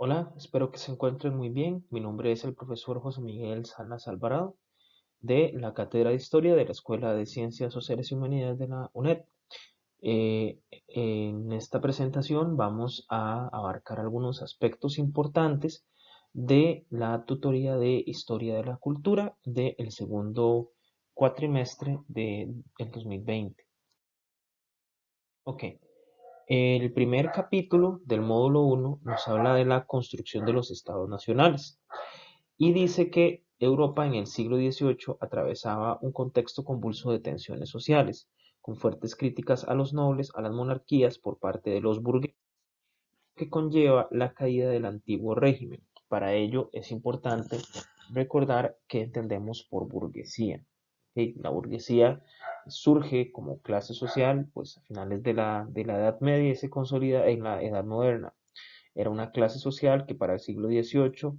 Hola, espero que se encuentren muy bien. Mi nombre es el profesor José Miguel Salas Alvarado de la Cátedra de Historia de la Escuela de Ciencias Sociales y Humanidades de la UNED. En esta presentación vamos a abarcar algunos aspectos importantes de la tutoría de Historia de la Cultura del segundo cuatrimestre del 2020. Ok, el primer capítulo del módulo 1 nos habla de la construcción de los estados nacionales. Y dice que Europa en el siglo XVIII atravesaba un contexto convulso de tensiones sociales, con fuertes críticas a los nobles, a las monarquías por parte de los burgueses, que conlleva la caída del antiguo régimen. Para ello es importante recordar qué entendemos por burguesía. ¿Sí? La burguesía surge como clase social pues, a finales de la Edad Media y se consolida en la Edad Moderna. Era una clase social que para el siglo XVIII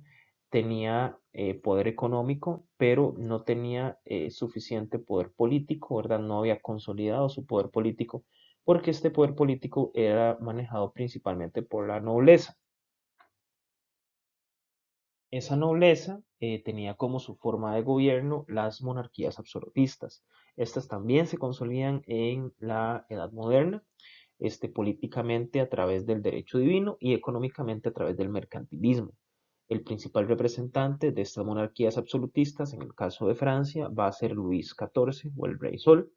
tenía poder económico, pero no tenía suficiente poder político, ¿verdad? No había consolidado su poder político, porque este poder político era manejado principalmente por la nobleza. Esa nobleza tenía como su forma de gobierno las monarquías absolutistas. Estas también se consolidan en la Edad Moderna, políticamente a través del derecho divino y económicamente a través del mercantilismo. El principal representante de estas monarquías absolutistas, en el caso de Francia, va a ser Luis XIV o el Rey Sol.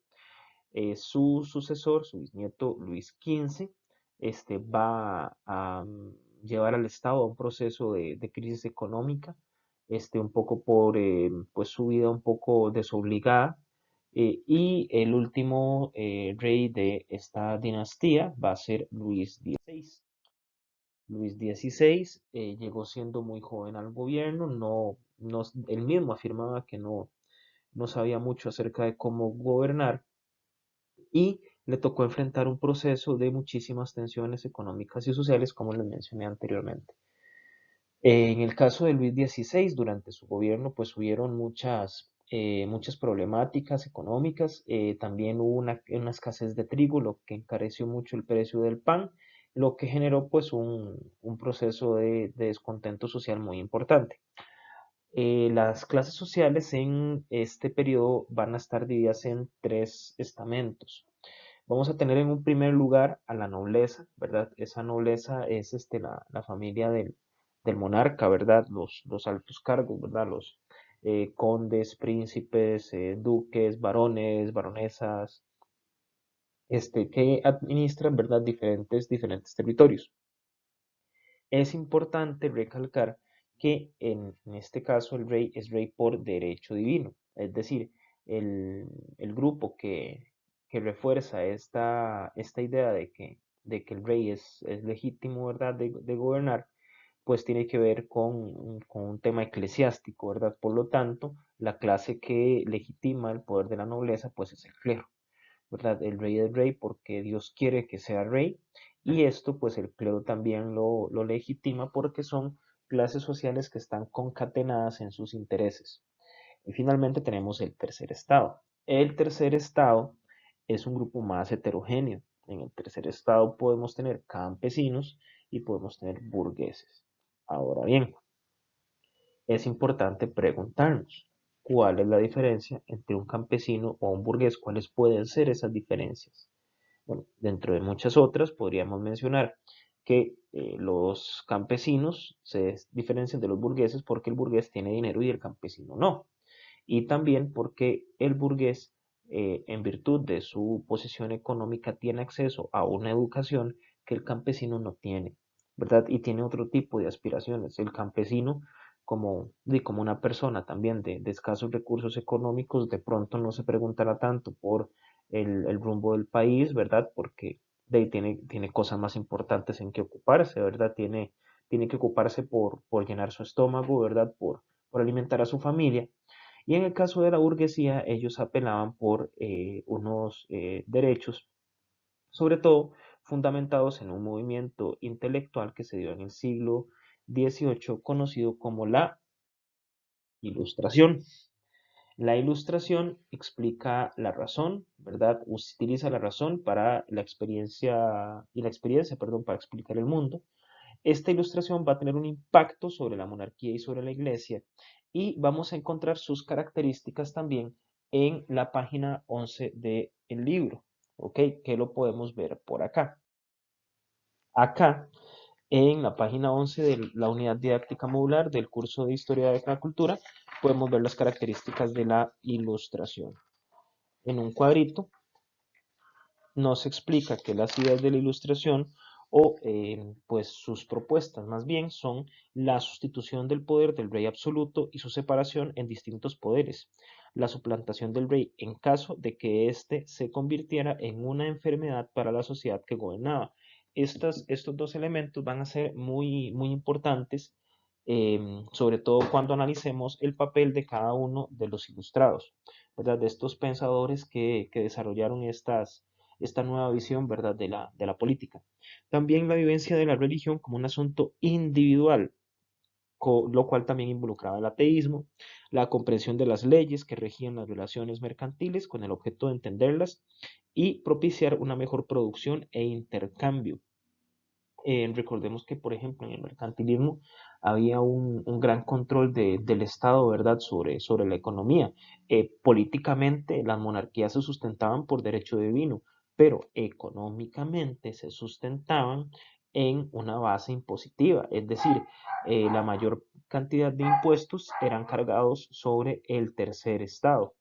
Su sucesor, su bisnieto Luis XV, va a llevar al Estado a un proceso de crisis económica, un poco por pues su vida un poco desobligada. Y el último rey de esta dinastía va a ser Luis XVI. Luis XVI llegó siendo muy joven al gobierno, él mismo afirmaba que no sabía mucho acerca de cómo gobernar y le tocó enfrentar un proceso de muchísimas tensiones económicas y sociales, como les mencioné anteriormente. En el caso de Luis XVI, durante su gobierno, pues hubieron muchas problemáticas económicas. También hubo una escasez de trigo, lo que encareció mucho el precio del pan, lo que generó pues un proceso de descontento social muy importante. Las clases sociales en este periodo van a estar divididas en tres estamentos. Vamos a tener en un primer lugar a la nobleza, ¿verdad? Esa nobleza es la familia del monarca, ¿verdad? Los altos cargos, ¿verdad? Los condes, príncipes, duques, barones, baronesas, que administran, ¿verdad? Diferentes territorios. Es importante recalcar que en este caso el rey es rey por derecho divino, es decir, el, el grupo que refuerza esta idea de que el rey es legítimo, ¿verdad?, de gobernar, pues tiene que ver con un tema eclesiástico, ¿verdad? Por lo tanto, la clase que legitima el poder de la nobleza, pues es el clero. ¿Verdad? El rey es rey porque Dios quiere que sea rey y esto pues el clero también lo legitima porque son clases sociales que están concatenadas en sus intereses. Y finalmente tenemos el tercer estado. El tercer estado es un grupo más heterogéneo. En el tercer estado podemos tener campesinos y podemos tener burgueses. Ahora bien, es importante preguntarnos cuál es la diferencia entre un campesino o un burgués, cuáles pueden ser esas diferencias. Bueno, dentro de muchas otras podríamos mencionar que los campesinos se diferencian de los burgueses porque el burgués tiene dinero y el campesino no. Y también porque el burgués, en virtud de su posición económica, tiene acceso a una educación que el campesino no tiene, ¿verdad? Y tiene otro tipo de aspiraciones. El campesino, como una persona también de escasos recursos económicos, de pronto no se preguntará tanto por el rumbo del país, ¿verdad? Porque tiene cosas más importantes en que ocuparse, ¿verdad? Tiene que ocuparse por llenar su estómago, ¿verdad? Por alimentar a su familia. Y en el caso de la burguesía, ellos apelaban por unos derechos, sobre todo fundamentados en un movimiento intelectual que se dio en el siglo XVIII, conocido como la Ilustración. La ilustración explica la razón, ¿verdad? Utiliza la razón para la experiencia, perdón, para explicar el mundo. Esta ilustración va a tener un impacto sobre la monarquía y sobre la iglesia y vamos a encontrar sus características también en la página 11 del libro, ¿ok? Que lo podemos ver por acá. Acá, en la página 11 de la unidad didáctica modular del curso de Historia de la Cultura, podemos ver las características de la ilustración. En un cuadrito nos explica que las ideas de la ilustración o pues sus propuestas más bien son la sustitución del poder del rey absoluto y su separación en distintos poderes, la suplantación del rey en caso de que éste se convirtiera en una enfermedad para la sociedad que gobernaba. Estos dos elementos van a ser muy importantes, sobre todo cuando analicemos el papel de cada uno de los ilustrados, ¿verdad? De estos pensadores que desarrollaron esta nueva visión, ¿verdad? De la política. También la vivencia de la religión como un asunto individual, lo cual también involucraba el ateísmo, la comprensión de las leyes que regían las relaciones mercantiles con el objeto de entenderlas y propiciar una mejor producción e intercambio. Recordemos que, por ejemplo, en el mercantilismo había un gran control del Estado, ¿verdad?, sobre la economía. Políticamente, las monarquías se sustentaban por derecho divino, pero económicamente se sustentaban en una base impositiva, es decir, la mayor cantidad de impuestos eran cargados sobre el tercer estado,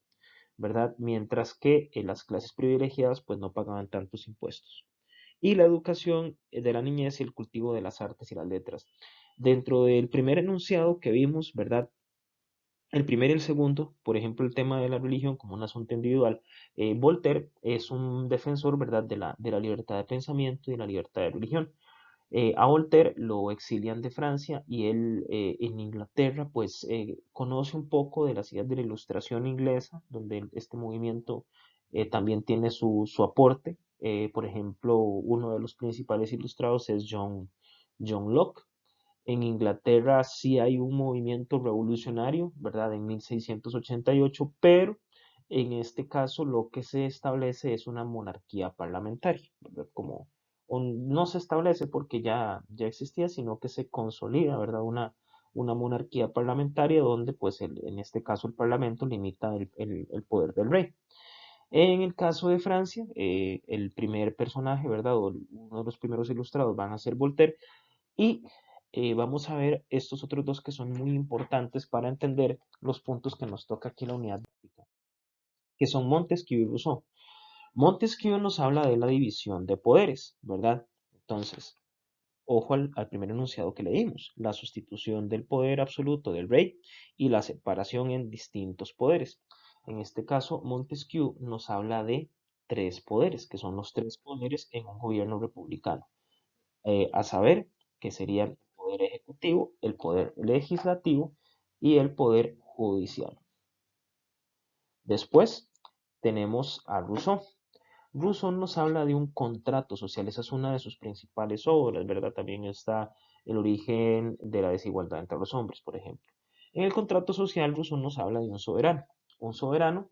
¿verdad? Mientras que las clases privilegiadas pues no pagaban tantos impuestos. Y la educación de la niñez y el cultivo de las artes y las letras. Dentro del primer enunciado que vimos, ¿verdad? El primero y el segundo, por ejemplo, el tema de la religión como un asunto individual, Voltaire es un defensor, ¿verdad?, de la libertad de pensamiento y de la libertad de religión. A Voltaire lo exilian de Francia y él en Inglaterra pues conoce un poco de las ideas de la ilustración inglesa, donde este movimiento también tiene su aporte. Por ejemplo, uno de los principales ilustrados es John Locke. En Inglaterra sí hay un movimiento revolucionario, ¿verdad? En 1688, pero en este caso lo que se establece es una monarquía parlamentaria, ¿verdad? No se establece porque ya existía, sino que se consolida, ¿verdad? Una monarquía parlamentaria donde, pues, en este caso el parlamento limita el poder del rey. En el caso de Francia, el primer personaje, ¿verdad? O uno de los primeros ilustrados van a ser Voltaire y vamos a ver estos otros dos que son muy importantes para entender los puntos que nos toca aquí en la unidad didáctica, que son Montesquieu y Rousseau. Montesquieu nos habla de la división de poderes, ¿verdad? Entonces, ojo al primer enunciado que leímos, la sustitución del poder absoluto del rey y la separación en distintos poderes. En este caso, Montesquieu nos habla de tres poderes, que son los tres poderes en un gobierno republicano, a saber, que serían el poder ejecutivo, el poder legislativo y el poder judicial. Después tenemos a Rousseau. Rousseau nos habla de un contrato social, esa es una de sus principales obras, ¿verdad? También está el origen de la desigualdad entre los hombres, por ejemplo. En el contrato social, Rousseau nos habla de un soberano. Un soberano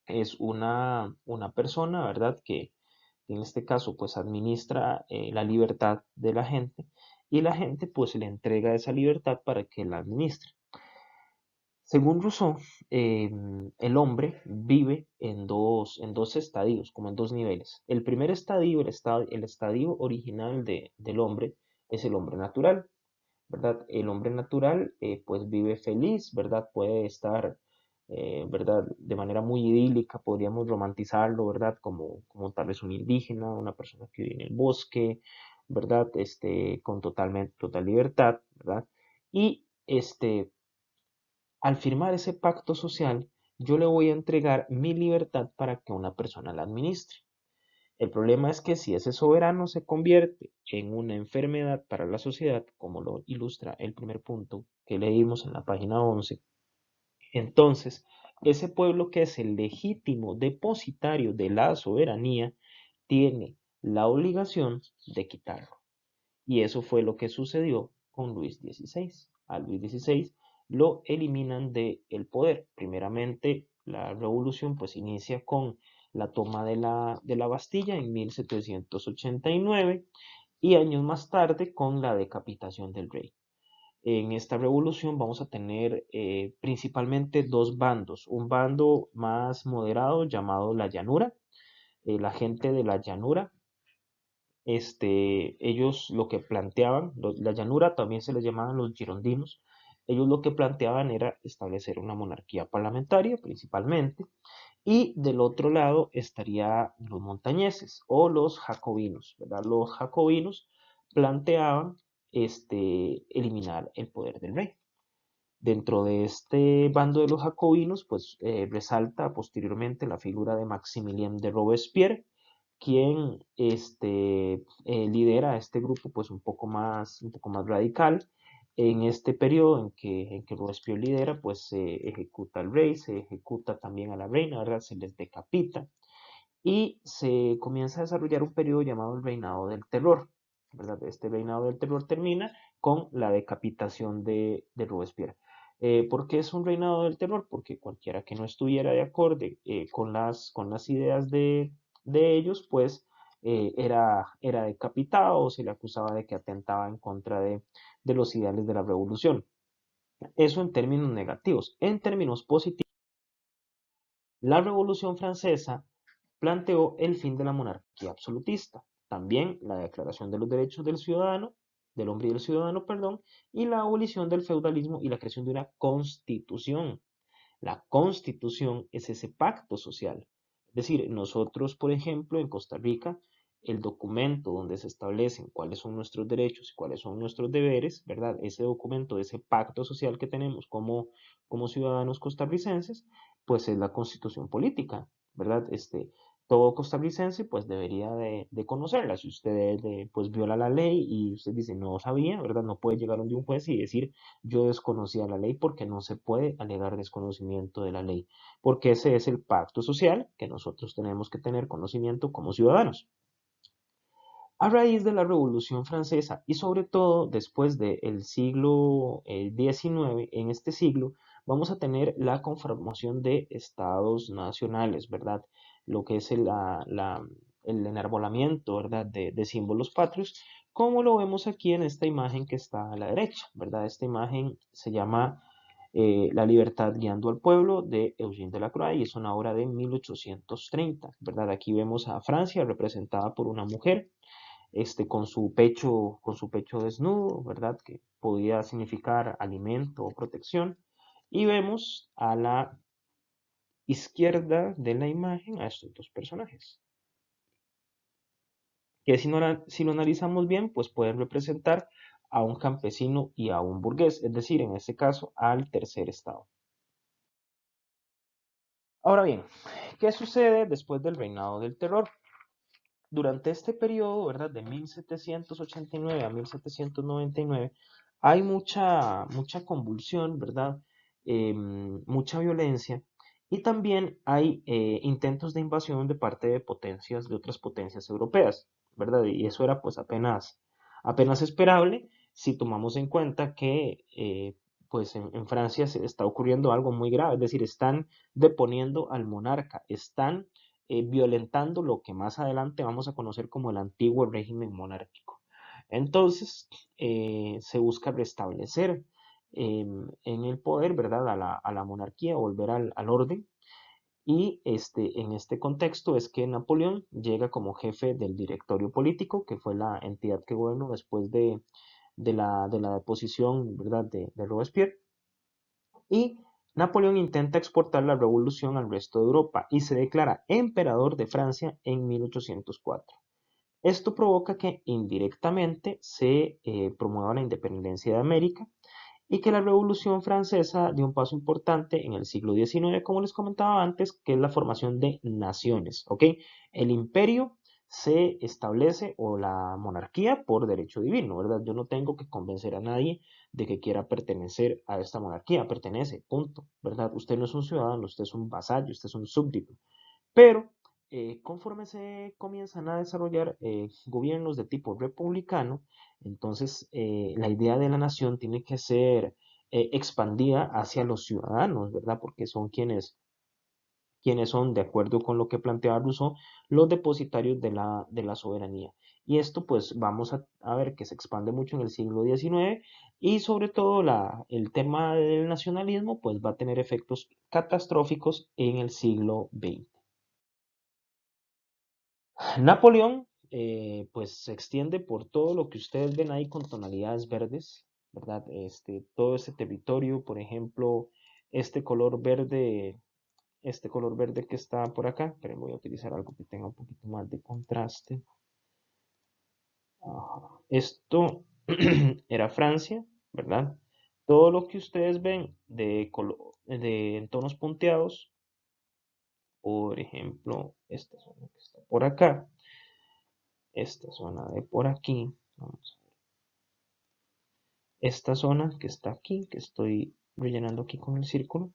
es una persona, ¿verdad? Que en este caso, pues administra la libertad de la gente y la gente, pues le entrega esa libertad para que la administre. Según Rousseau, el hombre vive en dos estadios, como en dos niveles. El primer estadio, el estadio original del hombre, es el hombre natural, ¿verdad? El hombre natural, pues vive feliz, ¿verdad? Puede estar, ¿verdad? De manera muy idílica, podríamos romantizarlo, ¿verdad? Como tal vez un indígena, una persona que vive en el bosque, ¿verdad? Con total libertad, ¿verdad? Y al firmar ese pacto social, yo le voy a entregar mi libertad para que una persona la administre. El problema es que si ese soberano se convierte en una enfermedad para la sociedad, como lo ilustra el primer punto que leímos en la página 11, entonces ese pueblo que es el legítimo depositario de la soberanía tiene la obligación de quitarlo. Y eso fue lo que sucedió con Luis XVI. A Luis XVI lo eliminan del poder. Primeramente, la revolución pues inicia con la toma de la Bastilla en 1789 y años más tarde con la decapitación del rey. En esta revolución vamos a tener principalmente dos bandos, un bando más moderado llamado la llanura, la gente de la llanura, ellos lo que planteaban, la llanura también se les llamaban los girondinos, ellos lo que planteaban era establecer una monarquía parlamentaria principalmente, y del otro lado estarían los montañeses o los jacobinos, ¿verdad? Los jacobinos planteaban eliminar el poder del rey. Dentro de este bando de los jacobinos, pues resalta posteriormente la figura de Maximilien de Robespierre, quien lidera este grupo pues un poco más radical. En este periodo en que Robespierre lidera, pues se ejecuta al rey, se ejecuta también a la reina, ¿verdad? Se les decapita y se comienza a desarrollar un periodo llamado el reinado del terror, ¿verdad? Este reinado del terror termina con la decapitación de Robespierre. ¿Por qué es un reinado del terror? Porque cualquiera que no estuviera de acuerdo con las ideas de ellos, pues era decapitado o se le acusaba de que atentaba en contra de los ideales de la revolución. Eso en términos negativos. En términos positivos, la Revolución Francesa planteó el fin de la monarquía absolutista, también la Declaración de los Derechos del Ciudadano, del Hombre y del Ciudadano, perdón, y la abolición del feudalismo y la creación de una constitución. La constitución es ese pacto social. Es decir, nosotros, por ejemplo, en Costa Rica, el documento donde se establecen cuáles son nuestros derechos y cuáles son nuestros deberes, ¿verdad? Ese documento, ese pacto social que tenemos como ciudadanos costarricenses, pues es la constitución política, ¿verdad? Todo costarricense pues debería de conocerla. Si usted pues viola la ley y usted dice no sabía, ¿verdad? No puede llegar donde un juez y decir yo desconocía la ley porque no se puede alegar desconocimiento de la ley, porque ese es el pacto social que nosotros tenemos que tener conocimiento como ciudadanos. A raíz de la Revolución Francesa y sobre todo después del siglo XIX, en este siglo, vamos a tener la conformación de estados nacionales, ¿verdad? Lo que es el enarbolamiento, ¿verdad? De símbolos patrios, como lo vemos aquí en esta imagen que está a la derecha, ¿verdad? Esta imagen se llama La libertad guiando al pueblo de Eugène Delacroix y es una obra de 1830, ¿verdad? Aquí vemos a Francia representada por una mujer con su pecho desnudo, ¿verdad? Que podía significar alimento o protección. Y vemos a la izquierda de la imagen a estos dos personajes, que si lo analizamos bien, pues pueden representar a un campesino y a un burgués, es decir, en este caso, al tercer estado. Ahora bien, ¿qué sucede después del reinado del terror? Durante este periodo, ¿verdad? De 1789 a 1799, hay mucha convulsión, ¿verdad? Mucha violencia y también hay intentos de invasión de parte de potencias, de otras potencias europeas, ¿verdad? Y eso era pues apenas esperable si tomamos en cuenta que pues en Francia se está ocurriendo algo muy grave, es decir, están deponiendo al monarca, están violentando lo que más adelante vamos a conocer como el antiguo régimen monárquico. Entonces, se busca restablecer en el poder, ¿verdad? A la monarquía, volver al orden. Y en este contexto es que Napoleón llega como jefe del directorio político, que fue la entidad que gobernó después de la deposición, ¿verdad? De Robespierre. Y Napoleón intenta exportar la revolución al resto de Europa y se declara emperador de Francia en 1804. Esto provoca que indirectamente se promueva la independencia de América y que la Revolución Francesa dio un paso importante en el siglo XIX, como les comentaba antes, que es la formación de naciones, ¿ok? El imperio se establece o la monarquía por derecho divino, ¿verdad? Yo no tengo que convencer a nadie de que quiera pertenecer a esta monarquía, pertenece, punto, ¿verdad? Usted no es un ciudadano, usted es un vasallo, usted es un súbdito, pero conforme se comienzan a desarrollar gobiernos de tipo republicano, entonces la idea de la nación tiene que ser expandida hacia los ciudadanos, ¿verdad? Porque son quienes son, de acuerdo con lo que planteaba Rousseau, los depositarios de la soberanía. y esto pues vamos a ver que se expande mucho en el siglo XIX y sobre todo el tema del nacionalismo pues va a tener efectos catastróficos en el siglo XX. Napoleón pues se extiende por todo lo que ustedes ven ahí con tonalidades verdes, ¿verdad? Todo ese territorio, por ejemplo, este color verde, este color verde que está por acá, pero voy a utilizar algo que tenga un poquito más de contraste. Esto era Francia, ¿verdad? Todo lo que ustedes ven en tonos punteados, por ejemplo, esta zona que está por acá, esta zona de por aquí, vamos a ver, esta zona que está aquí, que estoy rellenando aquí con el círculo,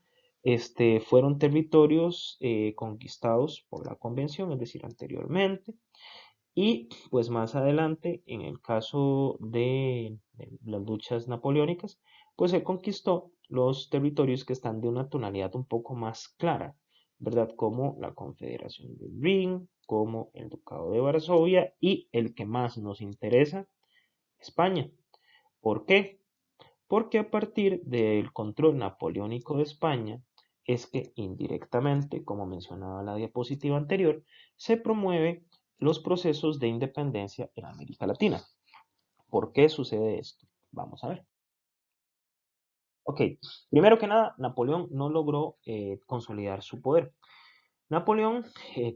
fueron territorios conquistados por la convención, es decir, anteriormente. Y pues más adelante, en el caso de las luchas napoleónicas, pues se conquistó los territorios que están de una tonalidad un poco más clara, ¿verdad? Como la Confederación de Rin, como el Ducado de Varsovia y el que más nos interesa, España. ¿Por qué? Porque a partir del control napoleónico de España es que indirectamente, como mencionaba la diapositiva anterior, se promueve los procesos de independencia en América Latina. ¿Por qué sucede esto? Vamos a ver. Ok, primero que nada, Napoleón no logró consolidar su poder. Napoleón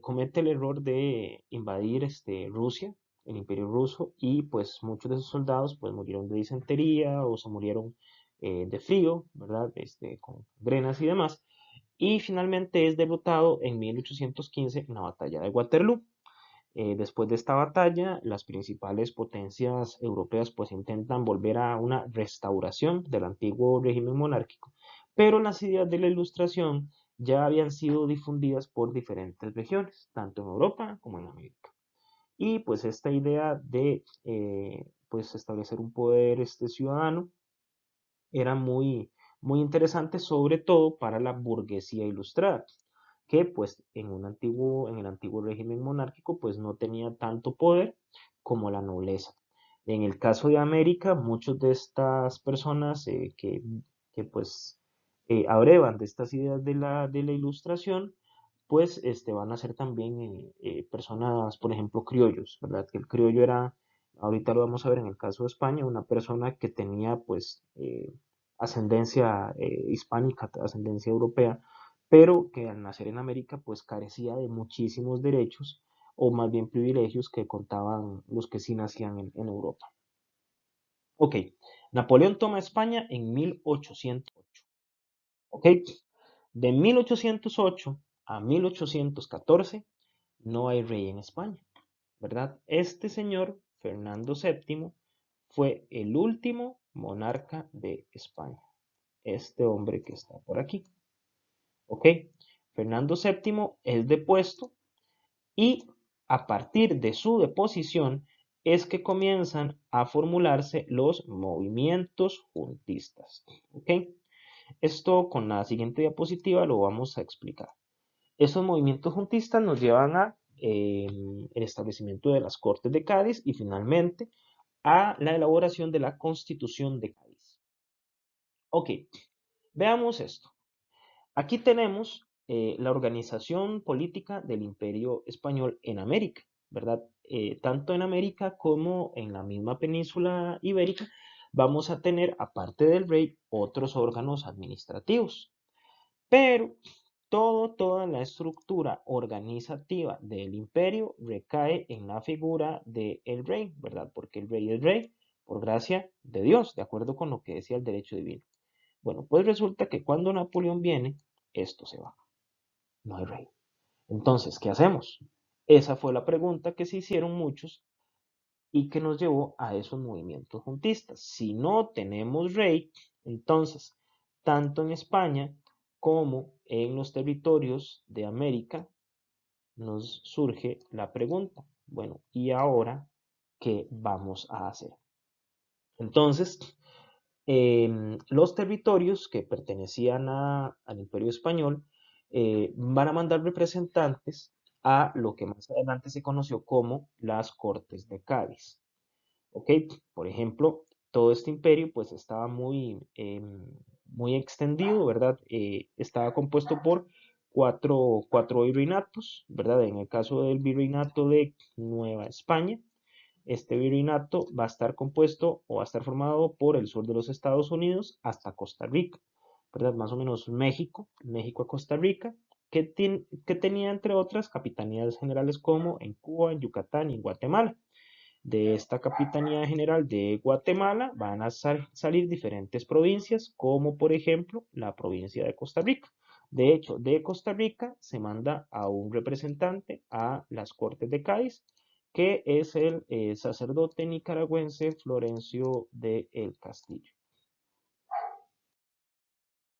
comete el error de invadir Rusia, el imperio ruso, y pues muchos de sus soldados pues murieron de disentería o se murieron de frío, ¿verdad? Con grenas y demás. Y finalmente es derrotado en 1815 en la batalla de Waterloo. Después de esta batalla, las principales potencias europeas pues intentan volver a una restauración del antiguo régimen monárquico, pero las ideas de la Ilustración ya habían sido difundidas por diferentes regiones, tanto en Europa como en América. Y pues esta idea de pues establecer un poder ciudadano era muy interesante, sobre todo para la burguesía ilustrada, que pues en el antiguo régimen monárquico pues no tenía tanto poder como la nobleza. En el caso de América, muchas de estas personas que pues abrevan de estas ideas de la ilustración, pues van a ser también personas, por ejemplo, criollos, ¿verdad? Que el criollo era, ahorita lo vamos a ver en el caso de España, una persona que tenía pues ascendencia hispánica, ascendencia europea, pero que al nacer en América pues carecía de muchísimos derechos o más bien privilegios que contaban los que sí nacían en Europa. Ok, Napoleón toma España en 1808. Ok, de 1808 a 1814 no hay rey en España, ¿verdad? Este señor, Fernando VII, fue el último monarca de España. Este hombre que está por aquí. ¿Ok? Fernando VII es depuesto y a partir de su deposición es que comienzan a formularse los movimientos juntistas. ¿Ok? Esto con la siguiente diapositiva lo vamos a explicar. Esos movimientos juntistas nos llevan a el establecimiento de las Cortes de Cádiz y finalmente a la elaboración de la Constitución de Cádiz. Ok, veamos esto. Aquí tenemos la organización política del Imperio Español en América, ¿verdad? Tanto en América como en la misma península ibérica vamos a tener, aparte del rey, otros órganos administrativos. Pero toda la estructura organizativa del imperio recae en la figura del rey, ¿verdad? Porque el rey es rey por gracia de Dios, de acuerdo con lo que decía el derecho divino. Bueno, pues resulta que cuando Napoleón viene, esto se va. No hay rey. Entonces, ¿qué hacemos? Esa fue la pregunta que se hicieron muchos y que nos llevó a esos movimientos juntistas. Si no tenemos rey, entonces, tanto en España como en los territorios de América, nos surge la pregunta, bueno, ¿y ahora qué vamos a hacer? Entonces, los territorios que pertenecían al Imperio Español van a mandar representantes a lo que más adelante se conoció como las Cortes de Cádiz. ¿Ok? Por ejemplo, todo este imperio pues estaba muy extendido, ¿verdad? Estaba compuesto por cuatro virreinatos, ¿verdad? En el caso del virreinato de Nueva España, este virreinato va a estar compuesto o va a estar formado por el sur de los Estados Unidos hasta Costa Rica, ¿verdad? Más o menos México a Costa Rica, que tenía entre otras capitanías generales como en Cuba, en Yucatán y en Guatemala. De esta Capitanía General de Guatemala van a salir diferentes provincias, como por ejemplo la provincia de Costa Rica. De hecho, de Costa Rica se manda a un representante a las Cortes de Cádiz, que es el sacerdote nicaragüense Florencio de El Castillo.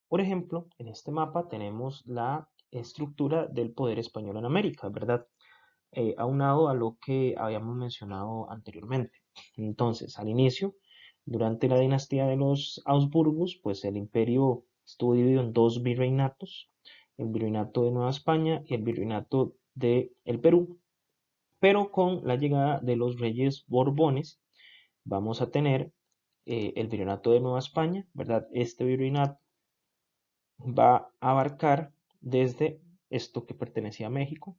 Por ejemplo, en este mapa tenemos la estructura del poder español en América, ¿verdad? Aunado a lo que habíamos mencionado anteriormente. Entonces, al inicio, durante la dinastía de los Habsburgos, pues el imperio estuvo dividido en dos virreinatos, el virreinato de Nueva España y el virreinato de el Perú. Pero con la llegada de los reyes Borbones, vamos a tener el virreinato de Nueva España, ¿verdad? Este virreinato va a abarcar desde esto que pertenecía a México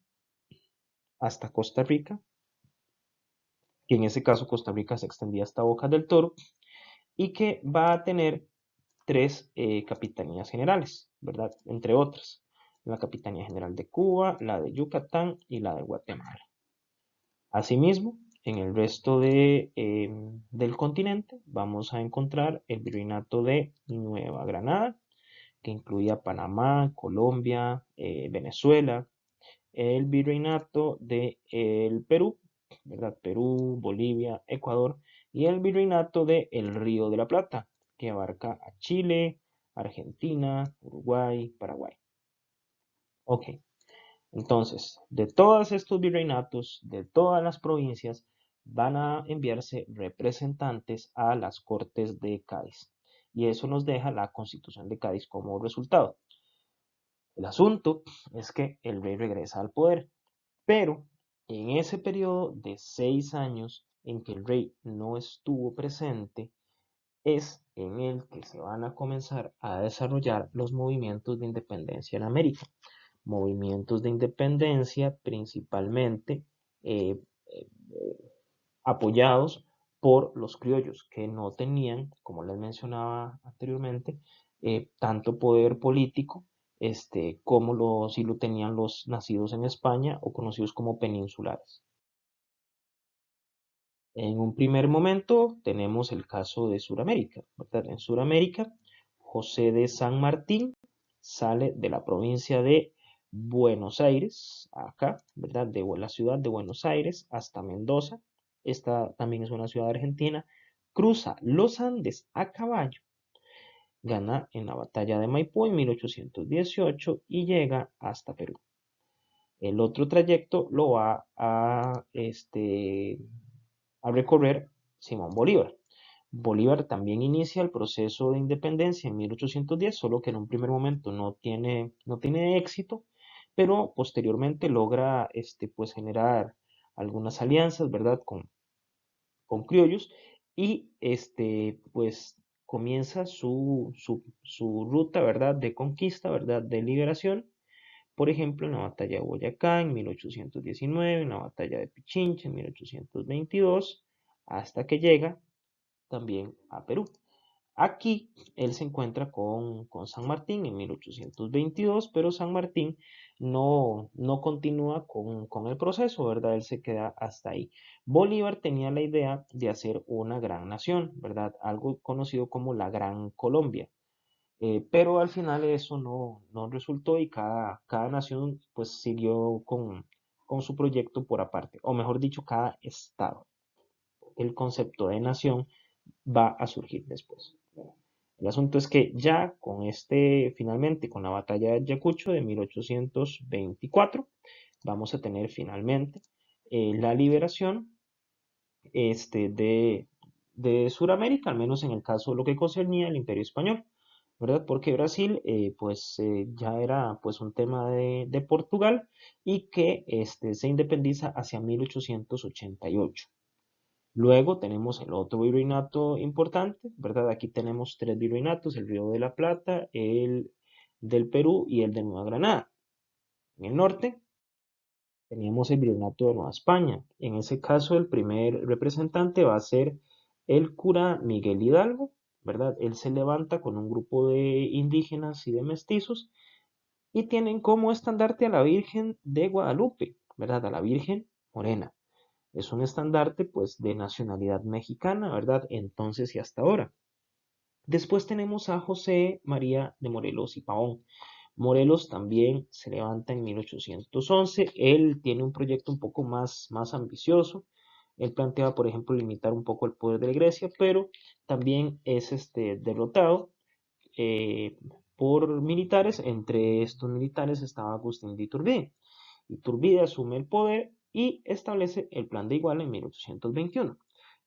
hasta Costa Rica, que en ese caso Costa Rica se extendía hasta Bocas del Toro, y que va a tener tres capitanías generales, ¿verdad? Entre otras, la Capitanía General de Cuba, la de Yucatán y la de Guatemala. Asimismo, en el resto del continente vamos a encontrar el virreinato de Nueva Granada, que incluía Panamá, Colombia, Venezuela, el virreinato de el Perú, ¿verdad? Perú, Bolivia, Ecuador, y el virreinato de el Río de la Plata, que abarca a Chile, Argentina, Uruguay, Paraguay. Ok, entonces, de todos estos virreinatos, de todas las provincias, van a enviarse representantes a las Cortes de Cádiz. Y eso nos deja la Constitución de Cádiz como resultado. El asunto es que el rey regresa al poder, pero en ese periodo de 6 años en que el rey no estuvo presente, es en el que se van a comenzar a desarrollar los movimientos de independencia en América. Movimientos de independencia principalmente eh, eh, apoyados por los criollos, que no tenían, como les mencionaba anteriormente, tanto poder político como si lo tenían los nacidos en España o conocidos como peninsulares. En un primer momento tenemos el caso de Sudamérica, ¿verdad? En Sudamérica, José de San Martín sale de la provincia de Buenos Aires, acá, ¿verdad? De la ciudad de Buenos Aires hasta Mendoza. Esta también es una ciudad argentina. Cruza los Andes a caballo, gana en la batalla de Maipú en 1818 y llega hasta Perú. El otro trayecto lo va a recorrer Simón Bolívar. Bolívar también inicia el proceso de independencia en 1810, solo que en un primer momento no tiene éxito, pero posteriormente logra pues, generar algunas alianzas, ¿verdad? Con criollos y pues comienza su ruta, ¿verdad? De conquista, ¿verdad? De liberación. Por ejemplo, en la batalla de Boyacá en 1819, en la batalla de Pichincha en 1822, hasta que llega también a Perú. Aquí él se encuentra con San Martín en 1822, pero San Martín no continúa con el proceso, ¿verdad? Él se queda hasta ahí. Bolívar tenía la idea de hacer una gran nación, ¿verdad? Algo conocido como la Gran Colombia. Pero al final eso no resultó y cada nación pues siguió con su proyecto por aparte, o mejor dicho, cada estado. El concepto de nación va a surgir después. El asunto es que ya finalmente con la batalla de Ayacucho de 1824, vamos a tener finalmente la liberación de Sudamérica, al menos en el caso de lo que concernía al Imperio Español. ¿verdad? Porque Brasil, ya era pues un tema de Portugal y que se independiza hacia 1888. Luego tenemos el otro virreinato importante, ¿verdad? Aquí tenemos tres virreinatos, el Río de la Plata, el del Perú y el de Nueva Granada. En el norte teníamos el virreinato de Nueva España. En ese caso, el primer representante va a ser el cura Miguel Hidalgo, ¿verdad? Él se levanta con un grupo de indígenas y de mestizos y tienen como estandarte a la Virgen de Guadalupe, ¿verdad? A la Virgen Morena. Es un estandarte pues de nacionalidad mexicana, ¿verdad? Entonces y hasta ahora. Después tenemos a José María de Morelos y Pavón. Morelos también se levanta en 1811. Él tiene un proyecto un poco más ambicioso. Él plantea, por ejemplo, limitar un poco el poder de la iglesia, pero también es derrotado eh, por militares. Entre estos militares estaba Agustín de Iturbide. Iturbide asume el poder y establece el Plan de Iguala en 1821,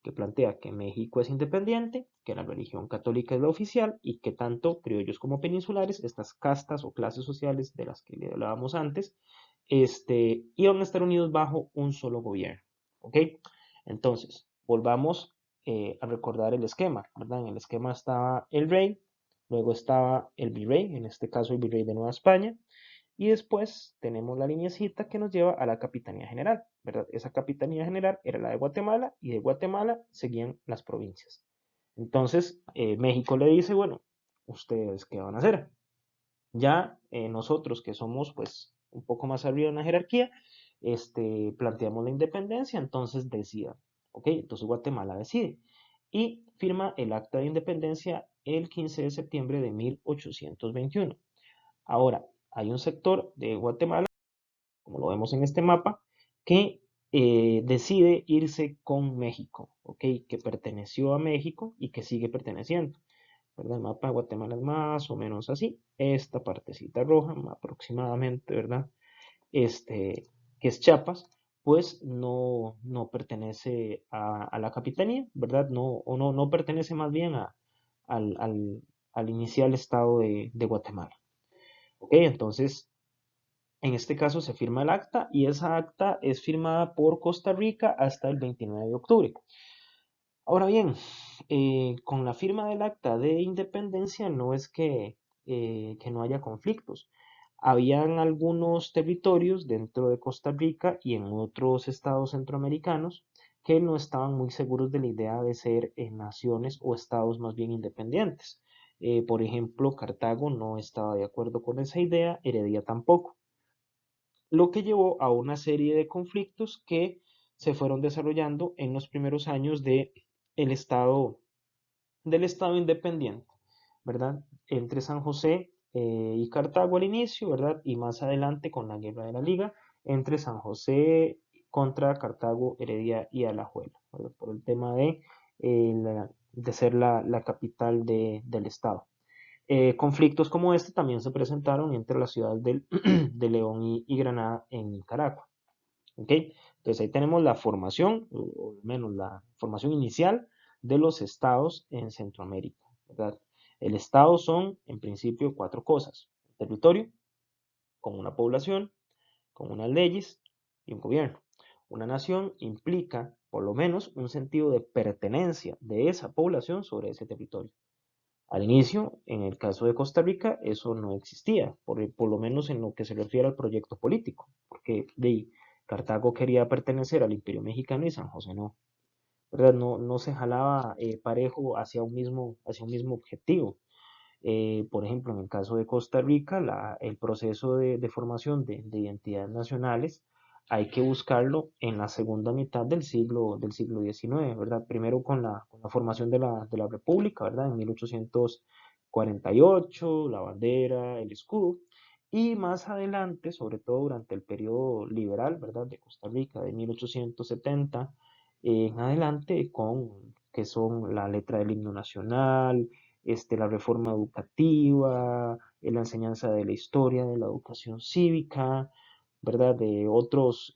que plantea que México es independiente, que la religión católica es la oficial y que tanto criollos como peninsulares, estas castas o clases sociales de las que le hablábamos antes, iban a estar unidos bajo un solo gobierno. ¿Ok? Entonces, volvamos a recordar el esquema, ¿verdad? En el esquema estaba el rey, luego estaba el virrey, en este caso el virrey de Nueva España, y después tenemos la lineecita que nos lleva a la Capitanía General, ¿verdad? Esa Capitanía General era la de Guatemala y de Guatemala seguían las provincias. Entonces, México le dice, bueno, ¿ustedes qué van a hacer? Ya nosotros que somos pues un poco más arriba en la jerarquía, planteamos la independencia, entonces decidan, ¿ok? Entonces Guatemala decide y firma el acta de independencia el 15 de septiembre de 1821. Ahora, hay un sector de Guatemala, como lo vemos en este mapa, que decide irse con México, ¿ok? Que perteneció a México y que sigue perteneciendo, ¿verdad? El mapa de Guatemala es más o menos así, esta partecita roja aproximadamente, ¿verdad? Este, que es Chiapas, pues no pertenece a la capitanía, ¿verdad? No, o no pertenece más bien al, al- al inicial estado de Guatemala. ¿Ok? Entonces, en este caso se firma el acta y esa acta es firmada por Costa Rica hasta el 29 de octubre. Ahora bien, con la firma del acta de independencia no es que no haya conflictos. Habían algunos territorios dentro de Costa Rica y en otros estados centroamericanos que no estaban muy seguros de la idea de ser naciones o estados más bien independientes. Por ejemplo, Cartago no estaba de acuerdo con esa idea, Heredia tampoco, lo que llevó a una serie de conflictos que se fueron desarrollando en los primeros años el estado, del estado independiente, ¿verdad? Entre San José y Cartago al inicio, ¿verdad? Y más adelante con la Guerra de la Liga entre San José contra Cartago, Heredia y Alajuela, ¿verdad? Por el tema de ser la capital del estado. Conflictos como este también se presentaron entre las ciudades de León y Granada en Nicaragua. ¿Ok? Entonces ahí tenemos la formación, o al menos la formación inicial de los estados en Centroamérica, ¿verdad? El estado son, en principio, cuatro cosas: un territorio, con una población, con unas leyes y un gobierno. Una nación implica, por lo menos, un sentido de pertenencia de esa población sobre ese territorio. Al inicio, en el caso de Costa Rica, eso no existía, por lo menos en lo que se refiere al proyecto político, porque Cartago quería pertenecer al Imperio Mexicano y San José no, ¿verdad? No se jalaba parejo hacia un mismo objetivo. Por ejemplo, en el caso de Costa Rica, el proceso de formación de identidades nacionales hay que buscarlo en la segunda mitad del siglo XIX, ¿verdad? Primero con la formación de la República, ¿verdad? En 1848, la bandera, el escudo, y más adelante, sobre todo durante el periodo liberal, ¿verdad? De Costa Rica, de 1870 en adelante, con que son la letra del himno nacional, la reforma educativa, la enseñanza de la historia, de la educación cívica, ¿verdad? De otros,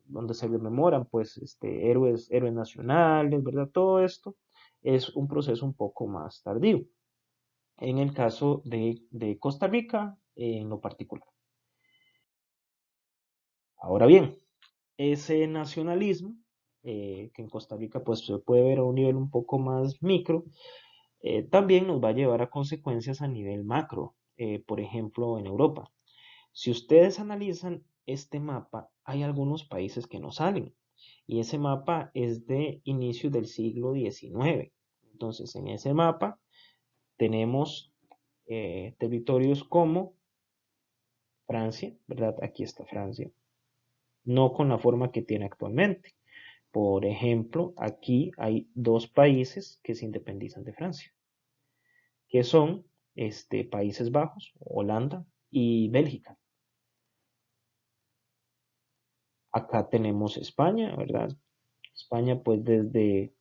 donde se rememoran, pues, héroes nacionales, ¿verdad? Todo esto es un proceso un poco más tardío. en el caso de Costa Rica en lo particular. Ahora bien, ese nacionalismo, que en Costa Rica pues se puede ver a un nivel un poco más micro, también nos va a llevar a consecuencias a nivel macro, por ejemplo en Europa. Si ustedes analizan este mapa, hay algunos países que no salen y ese mapa es de inicios del siglo XIX. Entonces, en ese mapa tenemos territorios como Francia, ¿verdad? Aquí está Francia, no con la forma que tiene actualmente. Por ejemplo, aquí hay dos países que se independizan de Francia, que son Países Bajos, Holanda y Bélgica. Acá tenemos España, ¿verdad? España, pues desde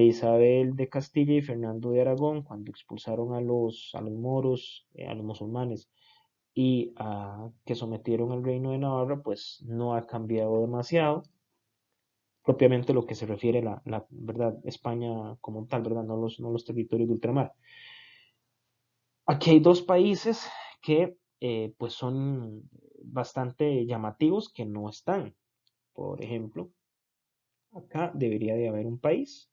Isabel de Castilla y Fernando de Aragón, cuando expulsaron a los moros, a los musulmanes, y que sometieron al reino de Navarra, pues no ha cambiado demasiado. Propiamente lo que se refiere a ¿verdad? España como tal, ¿verdad? No los territorios de ultramar. Aquí hay dos países que pues son bastante llamativos que no están. Por ejemplo, acá debería de haber un país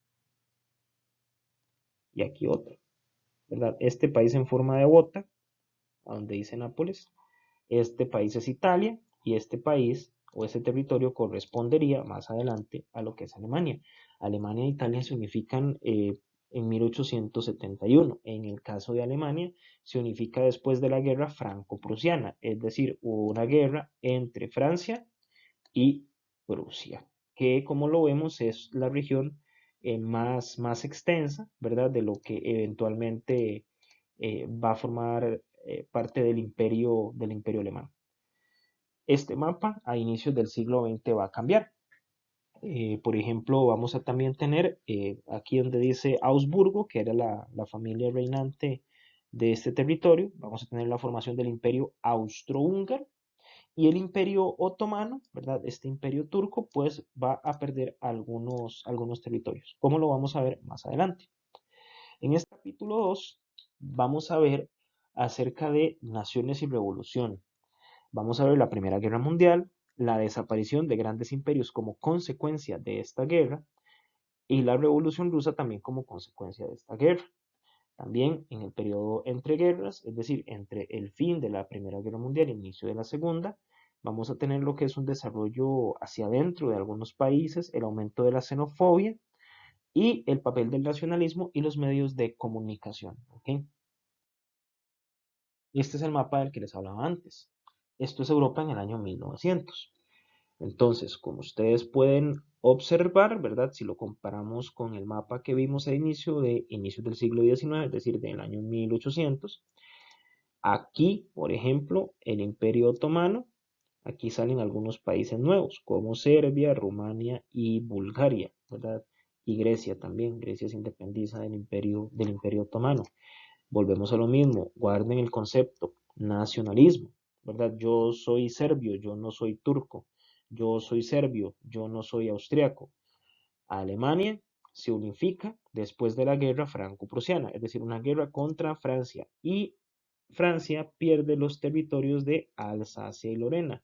y aquí otro, ¿verdad? Este país en forma de bota, a donde dice Nápoles, este país es Italia y este país o ese territorio correspondería más adelante a lo que es Alemania. Alemania e Italia se unifican en 1871. En el caso de Alemania, se unifica después de la guerra franco-prusiana, es decir, hubo una guerra entre Francia y Prusia, que como lo vemos es la región más extensa, ¿verdad? De lo que eventualmente va a formar parte del imperio alemán. Este mapa a inicios del siglo XX va a cambiar. Por ejemplo, vamos a también tener aquí donde dice Augsburgo, que era la familia reinante de este territorio, vamos a tener la formación del imperio austrohúngaro y el imperio otomano, ¿verdad? Este imperio turco, pues va a perder algunos territorios, como lo vamos a ver más adelante. En este capítulo 2 vamos a ver acerca de naciones y revolución. Vamos a ver la Primera Guerra Mundial, la desaparición de grandes imperios como consecuencia de esta guerra y la Revolución Rusa también como consecuencia de esta guerra. También en el periodo entre guerras, es decir, entre el fin de la Primera Guerra Mundial y el inicio de la Segunda, vamos a tener lo que es un desarrollo hacia adentro de algunos países, el aumento de la xenofobia y el papel del nacionalismo y los medios de comunicación. ¿Ok? Este es el mapa del que les hablaba antes. Esto es Europa en el año 1900. Entonces, como ustedes pueden observar, ¿verdad? Si lo comparamos con el mapa que vimos a inicio del siglo XIX, es decir, del año 1800, aquí, por ejemplo, el Imperio Otomano, aquí salen algunos países nuevos, como Serbia, Rumania y Bulgaria, ¿verdad? Y Grecia también. Grecia se independiza del Imperio Otomano. Volvemos a lo mismo, guarden el concepto, nacionalismo, ¿verdad? Yo soy serbio, yo no soy turco. Yo soy serbio, yo no soy austriaco. Alemania se unifica después de la guerra franco-prusiana, es decir, una guerra contra Francia. Y Francia pierde los territorios de Alsacia y Lorena,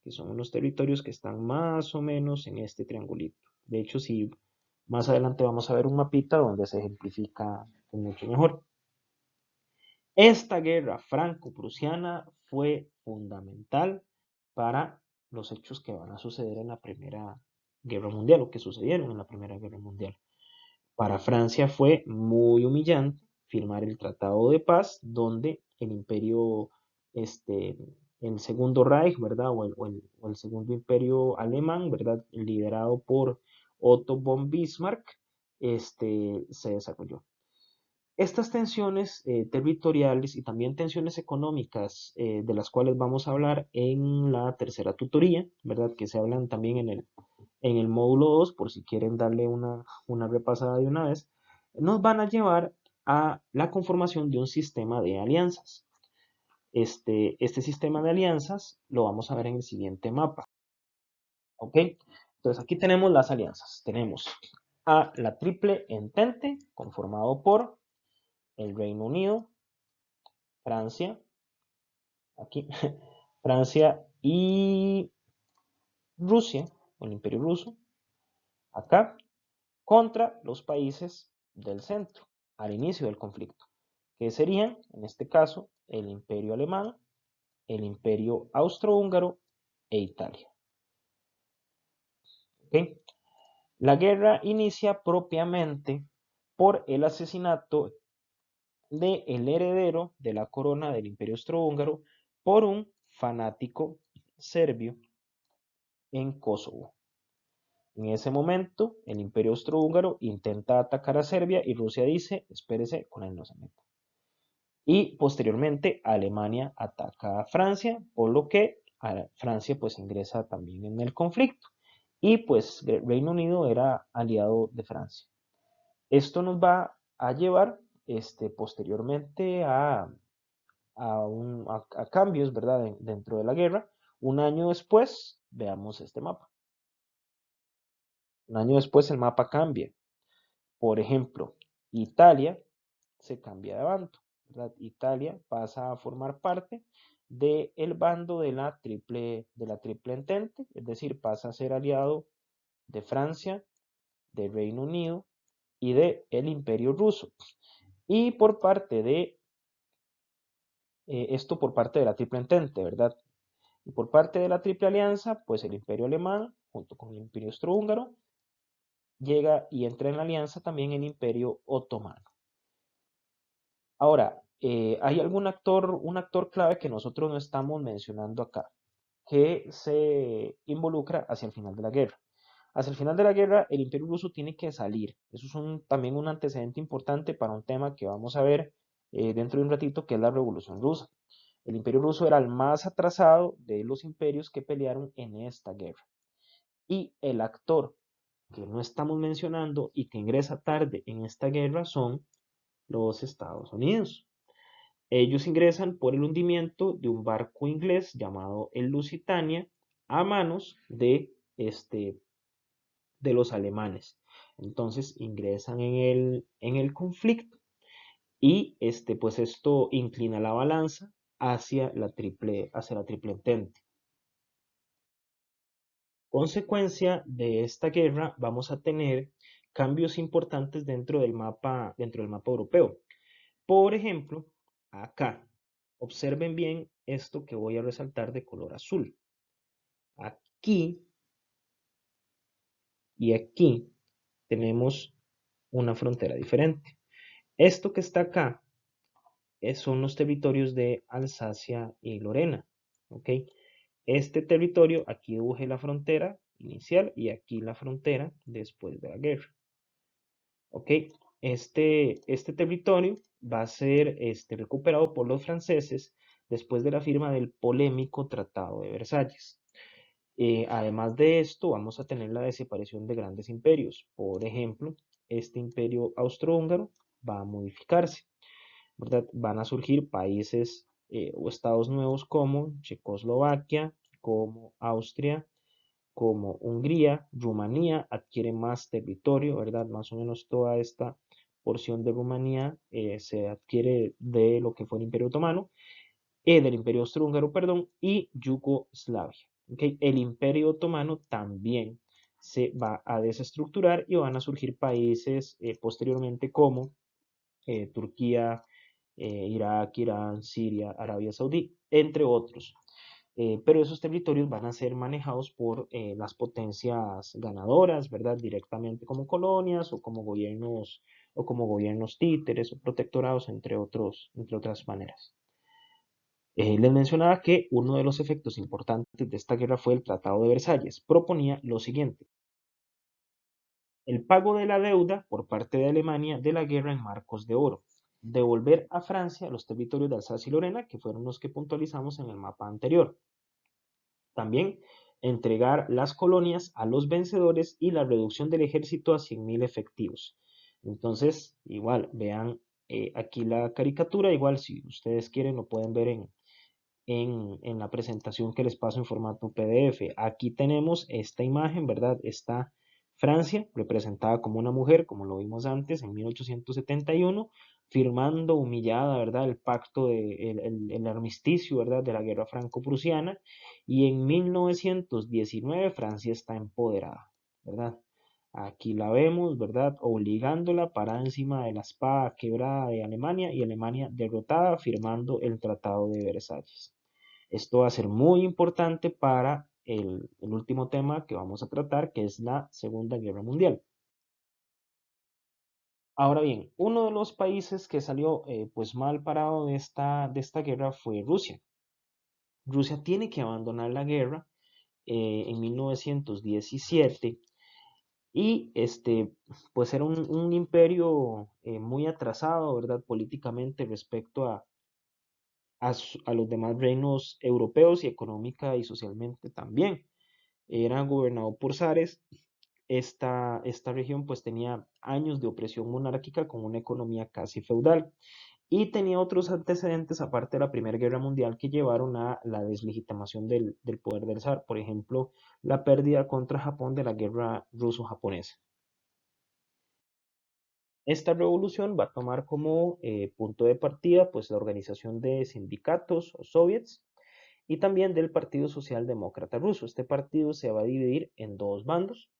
que son unos territorios que están más o menos en este triangulito. De hecho, si más adelante vamos a ver un mapita donde se ejemplifica mucho mejor. Esta guerra franco-prusiana fue fundamental para los hechos que van a suceder en la Primera Guerra Mundial o que sucedieron en la Primera Guerra Mundial. Para Francia fue muy humillante firmar el Tratado de Paz donde el imperio, el Segundo Reich, ¿verdad? O el Segundo Imperio Alemán, ¿verdad? Liderado por Otto von Bismarck, se desarrolló. Estas tensiones territoriales y también tensiones económicas, de las cuales vamos a hablar en la tercera tutoría, ¿verdad? Que se hablan también en el módulo 2, por si quieren darle una repasada de una vez, nos van a llevar a la conformación de un sistema de alianzas. Este sistema de alianzas lo vamos a ver en el siguiente mapa. ¿Ok? Entonces aquí tenemos las alianzas. Tenemos a la Triple Entente, conformado por el Reino Unido, Francia, aquí, Francia y Rusia, o el Imperio Ruso, acá, contra los países del centro, al inicio del conflicto, que serían, en este caso, el Imperio Alemán, el Imperio Austrohúngaro e Italia. ¿Okay? La guerra inicia propiamente por el asesinato del heredero de la corona del Imperio Austrohúngaro por un fanático serbio en Kosovo. En ese momento, el Imperio Austrohúngaro intenta atacar a Serbia y Rusia dice, espérese, con él no se meta. Y posteriormente Alemania ataca a Francia, por lo que Francia pues ingresa también en el conflicto. Y pues Reino Unido era aliado de Francia. Esto nos va a llevar posteriormente a cambios, ¿verdad? Dentro de la guerra. Un año después, veamos este mapa. Un año después el mapa cambia. Por ejemplo, Italia se cambia de bando, ¿verdad? Italia pasa a formar parte del bando de la triple entente, es decir, pasa a ser aliado de Francia, de Reino Unido y de el Imperio Ruso. Y por parte de esto por parte de la triple entente, ¿verdad? Y por parte de la triple alianza, pues el Imperio Alemán, junto con el Imperio Austrohúngaro, llega y entra en la alianza también el Imperio Otomano. Ahora, hay un actor clave que nosotros no estamos mencionando acá, que se involucra hacia el final de la guerra. Hacia el final de la guerra, el Imperio Ruso tiene que salir. Eso es también un antecedente importante para un tema que vamos a ver dentro de un ratito, que es la Revolución Rusa. El Imperio Ruso era el más atrasado de los imperios que pelearon en esta guerra. Y el actor que no estamos mencionando y que ingresa tarde en esta guerra son los Estados Unidos. Ellos ingresan por el hundimiento de un barco inglés llamado el Lusitania a manos de los alemanes. Entonces ingresan en el conflicto y pues esto inclina la balanza hacia hacia la triple entente. Consecuencia de esta guerra vamos a tener cambios importantes dentro del mapa europeo. Por ejemplo, acá, observen bien esto que voy a resaltar de color azul. Aquí y aquí tenemos una frontera diferente. Esto que está acá son los territorios de Alsacia y Lorena. ¿Ok? Este territorio, aquí dibujé la frontera inicial y aquí la frontera después de la guerra. ¿Ok? Este territorio va a ser recuperado por los franceses después de la firma del polémico Tratado de Versalles. Además de esto, vamos a tener la desaparición de grandes imperios. Por ejemplo, este imperio austrohúngaro va a modificarse, ¿verdad? Van a surgir países o estados nuevos como Checoslovaquia, como Austria, como Hungría, Rumanía adquiere más territorio, ¿verdad? Más o menos toda esta porción de Rumanía se adquiere de lo que fue el Imperio Otomano, del Imperio Austrohúngaro, perdón, y Yugoslavia. ¿Okay? El Imperio Otomano también se va a desestructurar y van a surgir países posteriormente como Turquía, Irak, Irán, Siria, Arabia Saudí, entre otros. Pero esos territorios van a ser manejados por las potencias ganadoras, ¿verdad? Directamente como colonias o como gobiernos títeres o protectorados, entre otras maneras. Les mencionaba que uno de los efectos importantes de esta guerra fue el Tratado de Versalles. Proponía lo siguiente: el pago de la deuda por parte de Alemania de la guerra en marcos de oro, devolver a Francia los territorios de Alsacia y Lorena, que fueron los que puntualizamos en el mapa anterior. También entregar las colonias a los vencedores y la reducción del ejército a 100.000 efectivos. Entonces, igual, vean aquí la caricatura, igual si ustedes quieren lo pueden ver en la presentación que les paso en formato PDF. Aquí tenemos esta imagen, ¿verdad? Está Francia, representada como una mujer, como lo vimos antes, en 1871, firmando humillada, ¿verdad? El pacto el armisticio, ¿verdad? De la guerra franco-prusiana, y en 1919 Francia está empoderada, ¿verdad? Aquí la vemos, ¿verdad? Obligándola para encima de la espada quebrada de Alemania y Alemania derrotada, firmando el Tratado de Versalles. Esto va a ser muy importante para el último tema que vamos a tratar, que es la Segunda Guerra Mundial. Ahora bien, uno de los países que salió pues mal parado de esta guerra fue Rusia. Rusia tiene que abandonar la guerra en 1917 y pues era un imperio muy atrasado, ¿verdad? Políticamente respecto a los demás reinos europeos y económica y socialmente también. Era gobernado por zares. Esta región pues tenía años de opresión monárquica con una economía casi feudal y tenía otros antecedentes aparte de la Primera Guerra Mundial que llevaron a la deslegitimación del poder del zar, por ejemplo, la pérdida contra Japón de la guerra ruso-japonesa. Esta revolución va a tomar como punto de partida pues la organización de sindicatos o soviets y también del Partido Socialdemócrata Ruso. Este partido se va a dividir en dos bandos: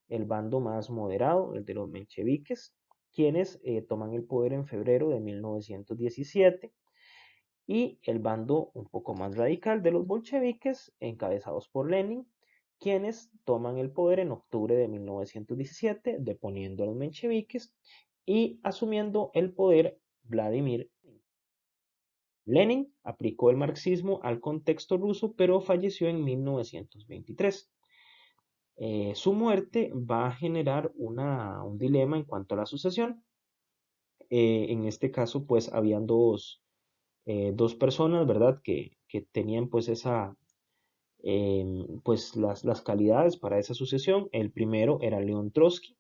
el bando más moderado, el de los mencheviques, quienes toman el poder en febrero de 1917, y el bando un poco más radical de los bolcheviques, encabezados por Lenin, quienes toman el poder en octubre de 1917, deponiendo a los mencheviques y asumiendo el poder Vladimir Lenin. Aplicó el marxismo al contexto ruso, pero falleció en 1923. Su muerte va a generar un dilema en cuanto a la sucesión. En este caso, pues, habían dos personas, ¿verdad?, que tenían, pues, pues, las calidades para esa sucesión. El primero era León Trotsky,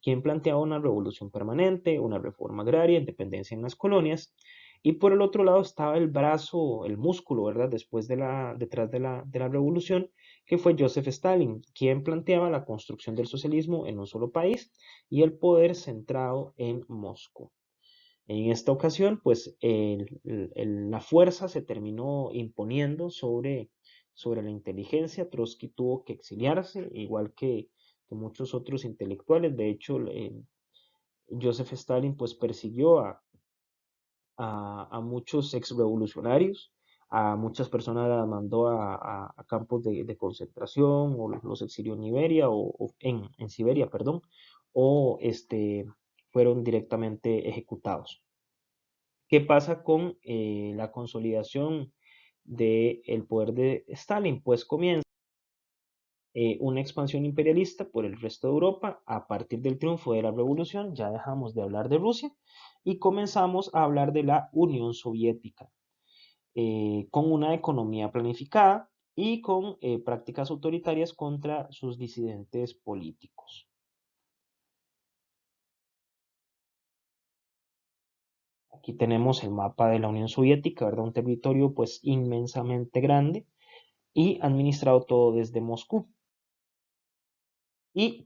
quien planteaba una revolución permanente, una reforma agraria, independencia en las colonias. Y por el otro lado estaba el brazo, el músculo, ¿verdad? Detrás de la revolución, que fue Joseph Stalin, quien planteaba la construcción del socialismo en un solo país y el poder centrado en Moscú. En esta ocasión, pues la fuerza se terminó imponiendo sobre la inteligencia. Trotsky tuvo que exiliarse, igual que muchos otros intelectuales. De hecho, Joseph Stalin pues persiguió a muchos ex revolucionarios, a muchas personas las mandó a campos de concentración, o los exilió en Iberia, o en Siberia, perdón, o fueron directamente ejecutados. ¿Qué pasa con la consolidación del poder de Stalin? Pues comienza una expansión imperialista por el resto de Europa. A partir del triunfo de la revolución ya dejamos de hablar de Rusia y comenzamos a hablar de la Unión Soviética, con una economía planificada y con prácticas autoritarias contra sus disidentes políticos. Aquí tenemos el mapa de la Unión Soviética, ¿verdad? Un territorio pues inmensamente grande y administrado todo desde Moscú. Y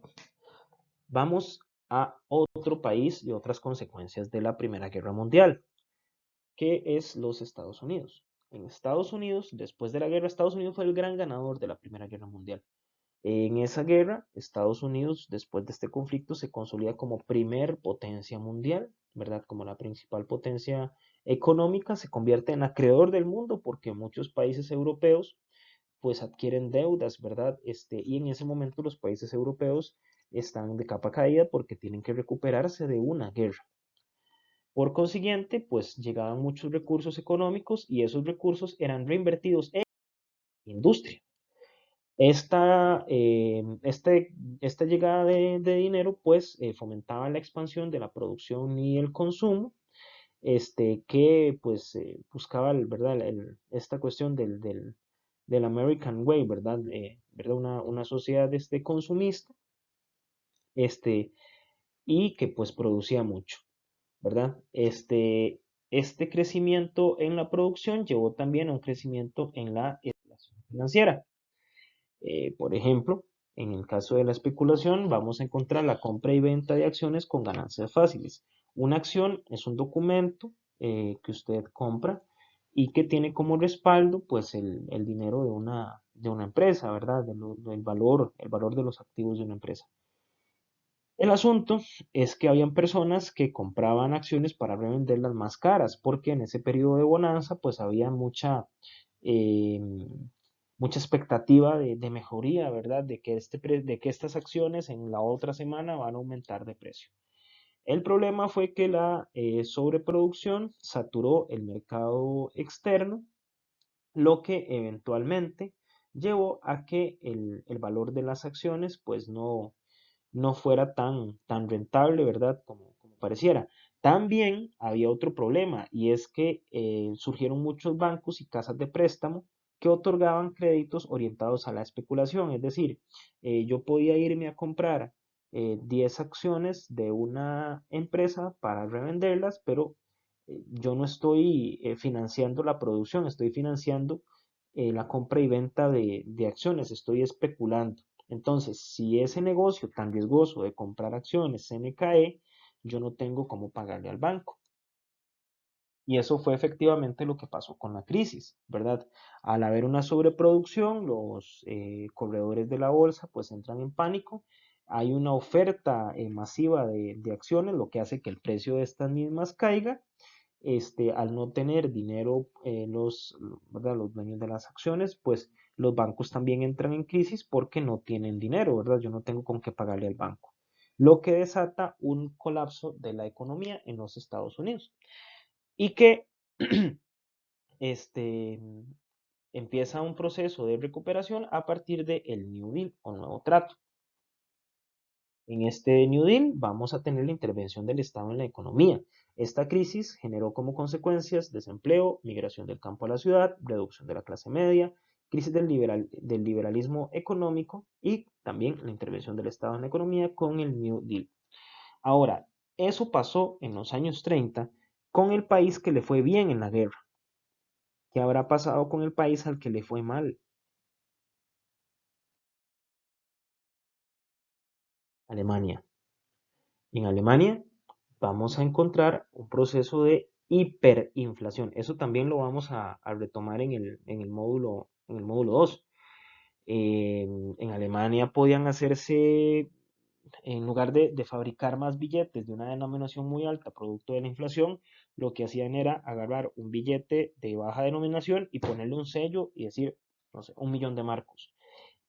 vamos a otro país y otras consecuencias de la Primera Guerra Mundial, que es los Estados Unidos. En Estados Unidos, después de la guerra, Estados Unidos fue el gran ganador de la Primera Guerra Mundial. En esa guerra, Estados Unidos, después de este conflicto, se consolida como primer potencia mundial, ¿verdad? Como la principal potencia económica, se convierte en acreedor del mundo porque muchos países europeos pues adquieren deudas, ¿verdad? Y en ese momento los países europeos están de capa caída porque tienen que recuperarse de una guerra. Por consiguiente, pues llegaban muchos recursos económicos y esos recursos eran reinvertidos en industria. Esta, esta llegada de dinero pues fomentaba la expansión de la producción y el consumo, que pues buscaba, ¿verdad? Esta cuestión del American Way, ¿verdad? ¿Verdad? Una sociedad consumista, este, y que pues producía mucho, ¿verdad? Este crecimiento en la producción llevó también a un crecimiento en la especulación financiera. Por ejemplo, en el caso de la especulación, vamos a encontrar la compra y venta de acciones con ganancias fáciles. Una acción es un documento que usted compra y que tiene como respaldo pues el dinero de una empresa, ¿verdad? El valor de los activos de una empresa. El asunto es que habían personas que compraban acciones para revenderlas más caras, porque en ese periodo de bonanza pues había eh, mucha expectativa de mejoría, ¿verdad? De que estas acciones en la otra semana van a aumentar de precio. El problema fue que la sobreproducción saturó el mercado externo, lo que eventualmente llevó a que el valor de las acciones pues no fuera tan rentable, ¿verdad? Como pareciera. También había otro problema y es que surgieron muchos bancos y casas de préstamo que otorgaban créditos orientados a la especulación, es decir, yo podía irme a comprar 10 acciones de una empresa para revenderlas, pero yo no estoy financiando la producción, estoy financiando la compra y venta de acciones, estoy especulando. Entonces, si ese negocio tan riesgoso de comprar acciones se me cae, yo no tengo cómo pagarle al banco. Y eso fue efectivamente lo que pasó con la crisis, ¿verdad? Al haber una sobreproducción, los corredores de la bolsa pues entran en pánico, hay una oferta masiva de acciones, lo que hace que el precio de estas mismas caiga. Al no tener dinero ¿verdad? Los dueños de las acciones, pues los bancos también entran en crisis porque no tienen dinero, ¿verdad? Yo no tengo con qué pagarle al banco, lo que desata un colapso de la economía en los Estados Unidos y que este, empieza un proceso de recuperación a partir del New Deal o nuevo trato. En este New Deal vamos a tener la intervención del Estado en la economía. Esta crisis generó como consecuencias desempleo, migración del campo a la ciudad, reducción de la clase media, crisis del liberalismo económico y también la intervención del Estado en la economía con el New Deal. Ahora, eso pasó en los años 30 con el país que le fue bien en la guerra. ¿Qué habrá pasado con el país al que le fue mal? Alemania. En Alemania vamos a encontrar un proceso de hiperinflación. Eso también lo vamos a retomar en el módulo 2. En Alemania podían hacerse, en lugar de fabricar más billetes de una denominación muy alta, producto de la inflación, lo que hacían era agarrar un billete de baja denominación y ponerle un sello y decir, no sé, 1 millón de marcos.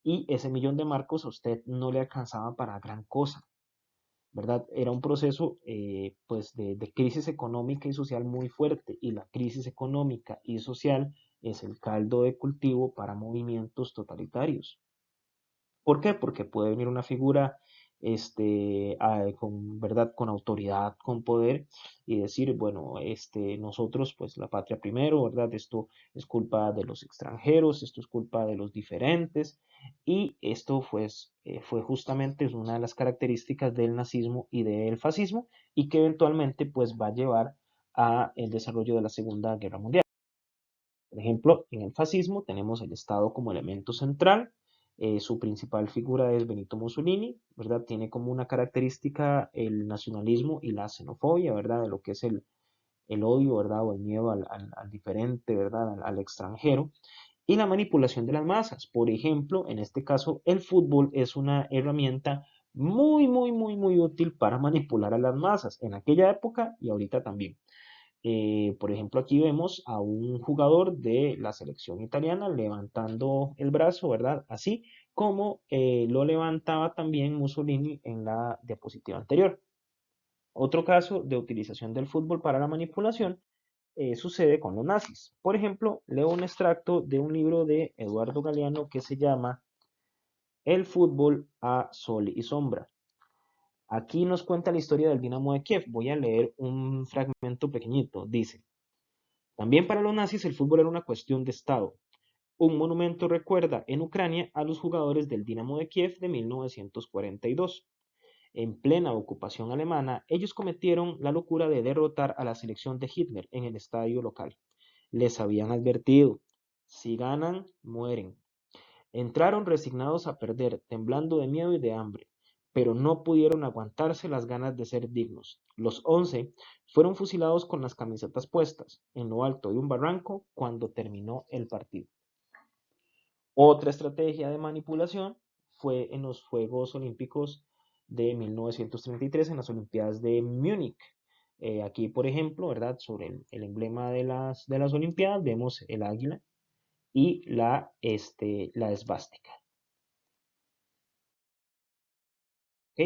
Y ese millón de marcos a usted no le alcanzaba para gran cosa. ¿Verdad? Era un proceso pues de crisis económica y social muy fuerte y la crisis económica y social es el caldo de cultivo para movimientos totalitarios. ¿Por qué? Porque puede venir una figura con verdad, con autoridad, con poder y decir, bueno, nosotros, pues la patria primero, ¿verdad? Esto es culpa de los extranjeros, esto es culpa de los diferentes y esto pues, fue justamente una de las características del nazismo y del fascismo y que eventualmente pues va a llevar a el desarrollo de la Segunda Guerra Mundial. Por ejemplo, en el fascismo tenemos el Estado como elemento central. Su principal figura es Benito Mussolini, ¿verdad? Tiene como una característica el nacionalismo y la xenofobia, ¿verdad? De lo que es el odio, ¿verdad? O el miedo al diferente, ¿verdad? Al extranjero. Y la manipulación de las masas. Por ejemplo, en este caso, el fútbol es una herramienta muy útil para manipular a las masas en aquella época y ahorita también. Por ejemplo, aquí vemos a un jugador de la selección italiana levantando el brazo, ¿verdad? Así como lo levantaba también Mussolini en la diapositiva anterior. Otro caso de utilización del fútbol para la manipulación sucede con los nazis. Por ejemplo, leo un extracto de un libro de Eduardo Galeano que se llama El fútbol a sol y sombra. Aquí nos cuenta la historia del Dinamo de Kiev. Voy a leer un fragmento pequeñito. Dice, también para los nazis el fútbol era una cuestión de Estado. Un monumento recuerda en Ucrania a los jugadores del Dinamo de Kiev de 1942. En plena ocupación alemana, ellos cometieron la locura de derrotar a la selección de Hitler en el estadio local. Les habían advertido, si ganan, mueren. Entraron resignados a perder, temblando de miedo y de hambre. pero no pudieron aguantarse las ganas de ser dignos. Los 11 fueron fusilados con las camisetas puestas en lo alto de un barranco cuando terminó el partido. Otra estrategia de manipulación fue en los Juegos Olímpicos de 1933, en las Olimpiadas de Múnich. Aquí, por ejemplo, ¿verdad? Sobre el emblema de las Olimpiadas vemos el águila y la esvástica. ¿Ok?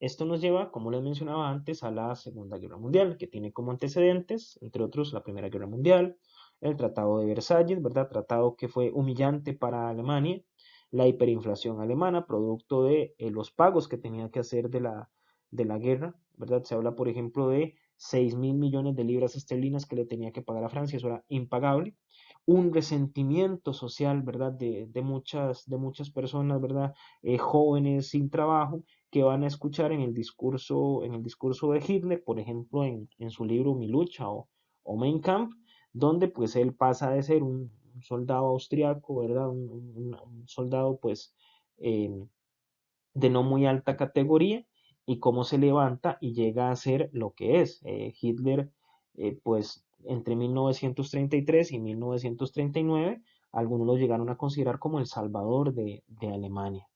Esto nos lleva, como les mencionaba antes, a la Segunda Guerra Mundial, que tiene como antecedentes, entre otros, la Primera Guerra Mundial, el Tratado de Versalles, ¿verdad? Tratado que fue humillante para Alemania, la hiperinflación alemana, producto de los pagos que tenía que hacer de la guerra, ¿verdad? Se habla, por ejemplo, de 6.000 millones de libras esterlinas que le tenía que pagar a Francia, eso era impagable. Un resentimiento social, ¿verdad? De muchas personas, ¿verdad? Jóvenes sin trabajo que van a escuchar en el discurso de Hitler, por ejemplo, en su libro Mi lucha o Mein Kampf, donde pues él pasa de ser un soldado austriaco, ¿verdad? Un soldado pues eh, de no muy alta categoría y cómo se levanta y llega a ser lo que es. Hitler, pues entre 1933 y 1939, algunos lo llegaron a considerar como el salvador de Alemania.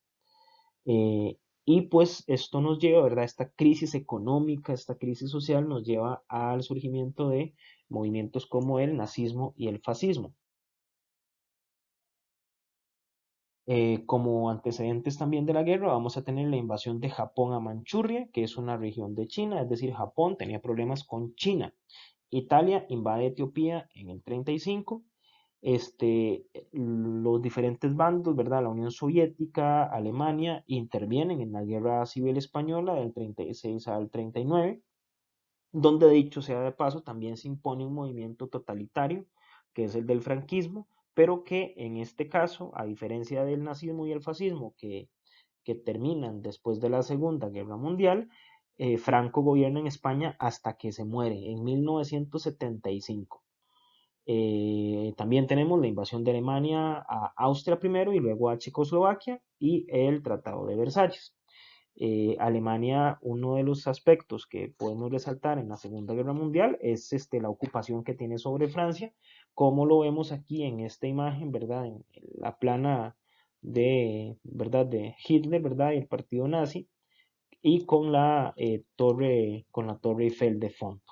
Eh, y pues esto nos lleva, ¿verdad? Esta crisis económica, esta crisis social nos lleva al surgimiento de movimientos como el nazismo y el fascismo. Como antecedentes también de la guerra, vamos a tener la invasión de Japón a Manchuria, que es una región de China, es decir, Japón tenía problemas con China. Italia invade Etiopía en el 35. Los diferentes bandos, ¿verdad? La Unión Soviética, Alemania, intervienen en la Guerra Civil Española del 36 al 39, donde dicho sea de paso, también se impone un movimiento totalitario, que es el del franquismo, pero que en este caso, a diferencia del nazismo y el fascismo, que terminan después de la Segunda Guerra Mundial, Franco gobierna en España hasta que se muere en 1975. También tenemos la invasión de Alemania a Austria primero y luego a Checoslovaquia y el Tratado de Versalles. Alemania, uno de los aspectos que podemos resaltar en la Segunda Guerra Mundial es la ocupación que tiene sobre Francia, como lo vemos aquí en esta imagen, ¿verdad? En la plana ¿verdad? De Hitler, ¿verdad? Y el partido nazi, y con la torre Eiffel de fondo.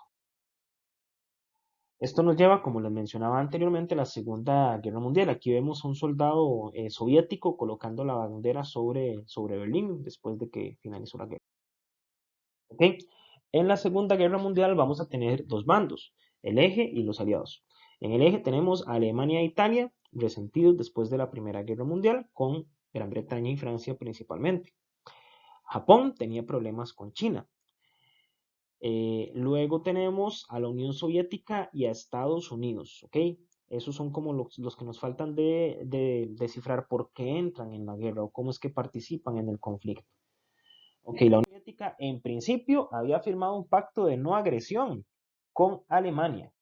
Esto nos lleva, como les mencionaba anteriormente, a la Segunda Guerra Mundial. Aquí vemos a un soldado soviético colocando la bandera sobre Berlín después de que finalizó la guerra. ¿Ok? En la Segunda Guerra Mundial vamos a tener dos bandos, el eje y los aliados. En el eje tenemos a Alemania e Italia, resentidos después de la Primera Guerra Mundial, con Gran Bretaña y Francia principalmente. Japón tenía problemas con China. Luego tenemos a la Unión Soviética y a Estados Unidos, ¿ok? Esos son como los que nos faltan de descifrar por qué entran en la guerra o cómo es que participan en el conflicto. Ok, la Unión Soviética en principio había firmado un pacto de no agresión con Alemania,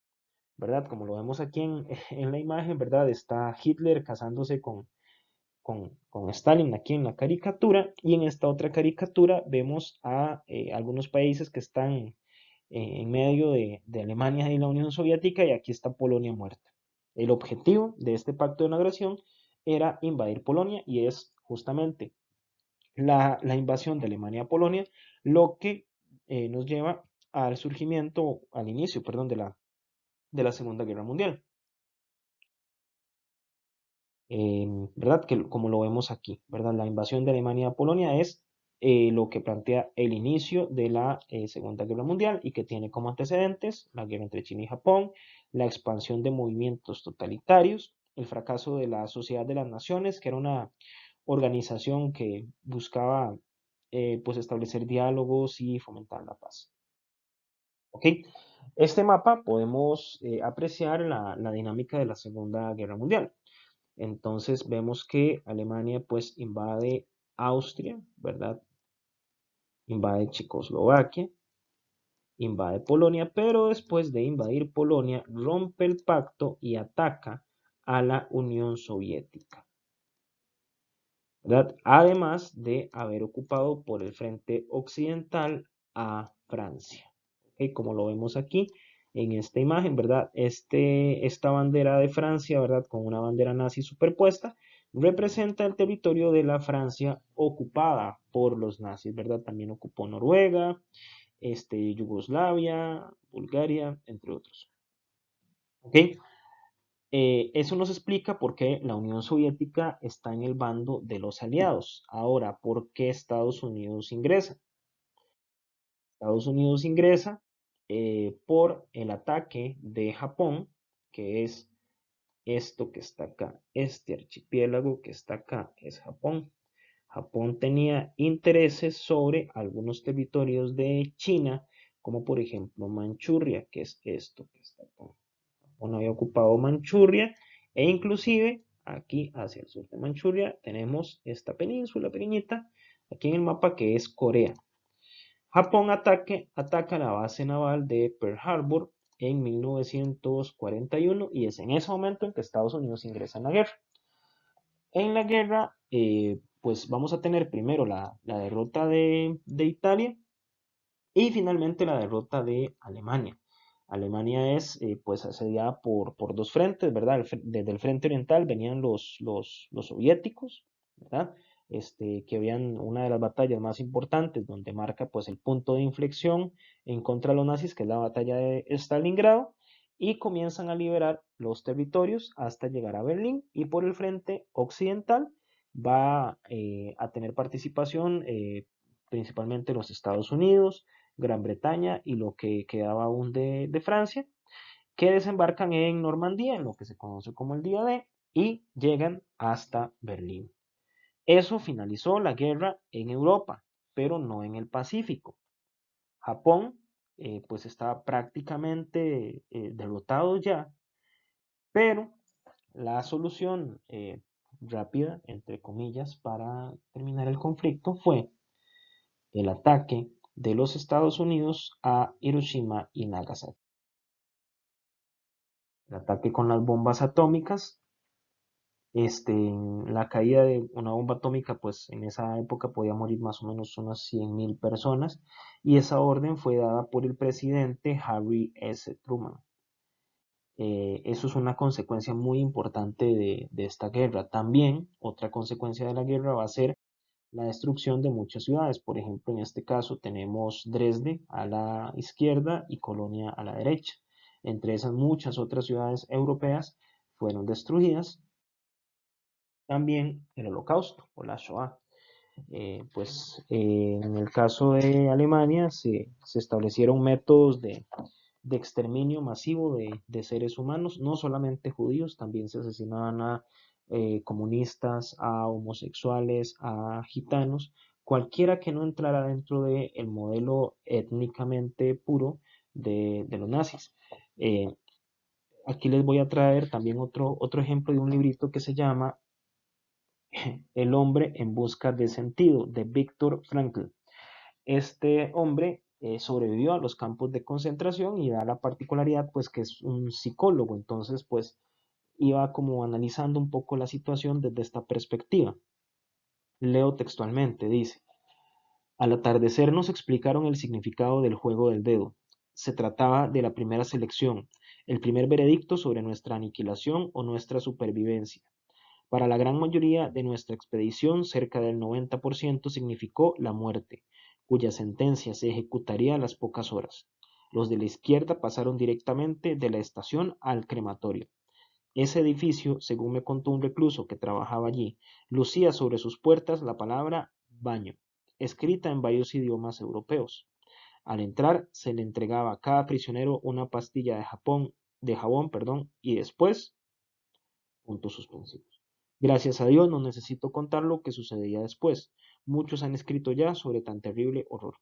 ¿verdad? Como lo vemos aquí en la imagen, ¿verdad? Está Hitler casándose con Stalin aquí en la caricatura, y en esta otra caricatura vemos a algunos países que están en medio de Alemania y la Unión Soviética, y aquí está Polonia muerta. El objetivo de este pacto de no agresión era invadir Polonia, y es justamente la invasión de Alemania a Polonia lo que nos lleva al surgimiento, al inicio, perdón, de la Segunda Guerra Mundial. ¿Verdad? Que como lo vemos aquí, ¿verdad? La invasión de Alemania a Polonia es lo que plantea el inicio de la Segunda Guerra Mundial, y que tiene como antecedentes la guerra entre China y Japón, la expansión de movimientos totalitarios, el fracaso de la Sociedad de las Naciones, que era una organización que buscaba pues establecer diálogos y fomentar la paz. ¿Ok? Este mapa podemos apreciar la dinámica de la Segunda Guerra Mundial. Entonces vemos que Alemania pues invade Austria, ¿verdad? Invade Checoslovaquia, invade Polonia, pero después de invadir Polonia rompe el pacto y ataca a la Unión Soviética. ¿verdad? Además de haber ocupado por el frente occidental a Francia. ¿Ok? Como lo vemos aquí en esta imagen, ¿verdad? Esta bandera de Francia, ¿verdad? Con una bandera nazi superpuesta, representa el territorio de la Francia ocupada por los nazis, ¿verdad? También ocupó Noruega, Yugoslavia, Bulgaria, entre otros. ¿Ok? Eso nos explica por qué la Unión Soviética está en el bando de los aliados. Ahora, ¿por qué Estados Unidos ingresa? Estados Unidos ingresa por el ataque de Japón, que es esto que está acá. Este archipiélago que está acá es Japón. Japón tenía intereses sobre algunos territorios de China, como por ejemplo Manchuria, que es esto que está acá. Japón había ocupado Manchuria e inclusive aquí hacia el sur de Manchuria tenemos esta península pequeñita aquí en el mapa que es Corea. Japón ataca la base naval de Pearl Harbor en 1941 y es en ese momento en que Estados Unidos ingresa en la guerra. En la guerra, pues vamos a tener primero la derrota de Italia y finalmente la derrota de Alemania. Alemania es pues asediada por dos frentes, ¿verdad? Desde el frente oriental venían los soviéticos, ¿verdad? Que habían una de las batallas más importantes donde marca pues el punto de inflexión en contra de los nazis, que es la batalla de Stalingrado, y comienzan a liberar los territorios hasta llegar a Berlín, y por el frente occidental va a tener participación principalmente los Estados Unidos, Gran Bretaña y lo que quedaba aún de Francia, que desembarcan en Normandía, en lo que se conoce como el Día D, y llegan hasta Berlín. Eso finalizó la guerra en Europa, pero no en el Pacífico. Japón, pues estaba prácticamente derrotado ya, pero la solución rápida, entre comillas, para terminar el conflicto fue el ataque de los Estados Unidos a Hiroshima y Nagasaki. El ataque con las bombas atómicas, la caída de una bomba atómica, pues en esa época podía morir más o menos unas 100.000 personas, y esa orden fue dada por el presidente Harry S. Truman. Eso es una consecuencia muy importante de esta guerra. También otra consecuencia de la guerra va a ser la destrucción de muchas ciudades. Por ejemplo, en este caso tenemos Dresde a la izquierda y Colonia a la derecha. Entre esas muchas otras ciudades europeas fueron destruidas. También el Holocausto o la Shoah. En el caso de Alemania se establecieron métodos de exterminio masivo de seres humanos, no solamente judíos, también se asesinaban a comunistas, a homosexuales, a gitanos, cualquiera que no entrara dentro del modelo étnicamente puro de los nazis. Eh, Aquí les voy a traer también otro ejemplo de un librito que se llama El hombre en busca de sentido, de Viktor Frankl. Este hombre sobrevivió a los campos de concentración y da la particularidad pues que es un psicólogo, entonces pues iba como analizando un poco la situación desde esta perspectiva. Leo textualmente, dice: al atardecer nos explicaron el significado del juego del dedo. Se trataba de la primera selección, el primer veredicto sobre nuestra aniquilación o nuestra supervivencia. Para la gran mayoría de nuestra expedición, cerca del 90% significó la muerte, cuya sentencia se ejecutaría a las pocas horas. Los de la izquierda pasaron directamente de la estación al crematorio. Ese edificio, según me contó un recluso que trabajaba allí, lucía sobre sus puertas la palabra baño, escrita en varios idiomas europeos. Al entrar, se le entregaba a cada prisionero una pastilla de jabón, y después, puntos suspensivos. Gracias a Dios no necesito contar lo que sucedía después. Muchos han escrito ya sobre tan terrible horror.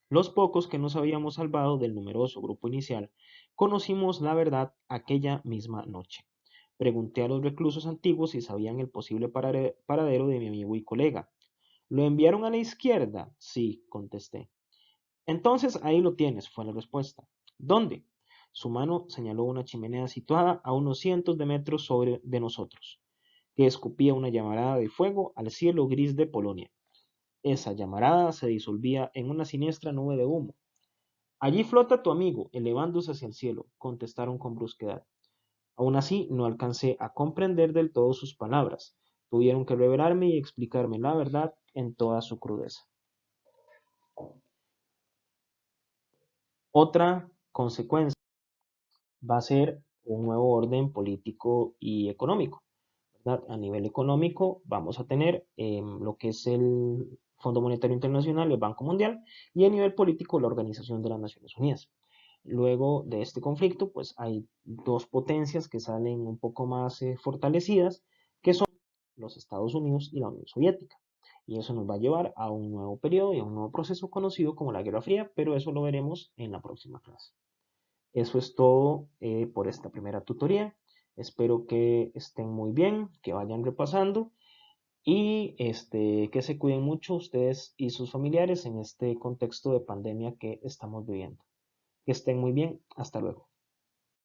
Los pocos que nos habíamos salvado del numeroso grupo inicial conocimos la verdad aquella misma noche. Pregunté a los reclusos antiguos si sabían el posible paradero de mi amigo y colega. ¿Lo enviaron a la izquierda? Sí, contesté. Entonces ahí lo tienes, fue la respuesta. ¿Dónde? Su mano señaló una chimenea situada a unos cientos de metros sobre de nosotros. que escupía una llamarada de fuego al cielo gris de Polonia. Esa llamarada se disolvía en una siniestra nube de humo. Allí flota tu amigo, elevándose hacia el cielo, contestaron con brusquedad. Aún así, no alcancé a comprender del todo sus palabras. Tuvieron que revelarme y explicarme la verdad en toda su crudeza. Otra consecuencia va a ser un nuevo orden político y económico, ¿verdad? A nivel económico vamos a tener lo que es el Fondo Monetario Internacional, el Banco Mundial, y a nivel político la Organización de las Naciones Unidas. Luego de este conflicto, pues hay dos potencias que salen un poco más fortalecidas, que son los Estados Unidos y la Unión Soviética. Y eso nos va a llevar a un nuevo periodo y a un nuevo proceso conocido como la Guerra Fría, pero eso lo veremos en la próxima clase. Eso es todo por esta primera tutoría. Espero que estén muy bien, que vayan repasando y que se cuiden mucho ustedes y sus familiares en este contexto de pandemia que estamos viviendo. Que estén muy bien. Hasta luego.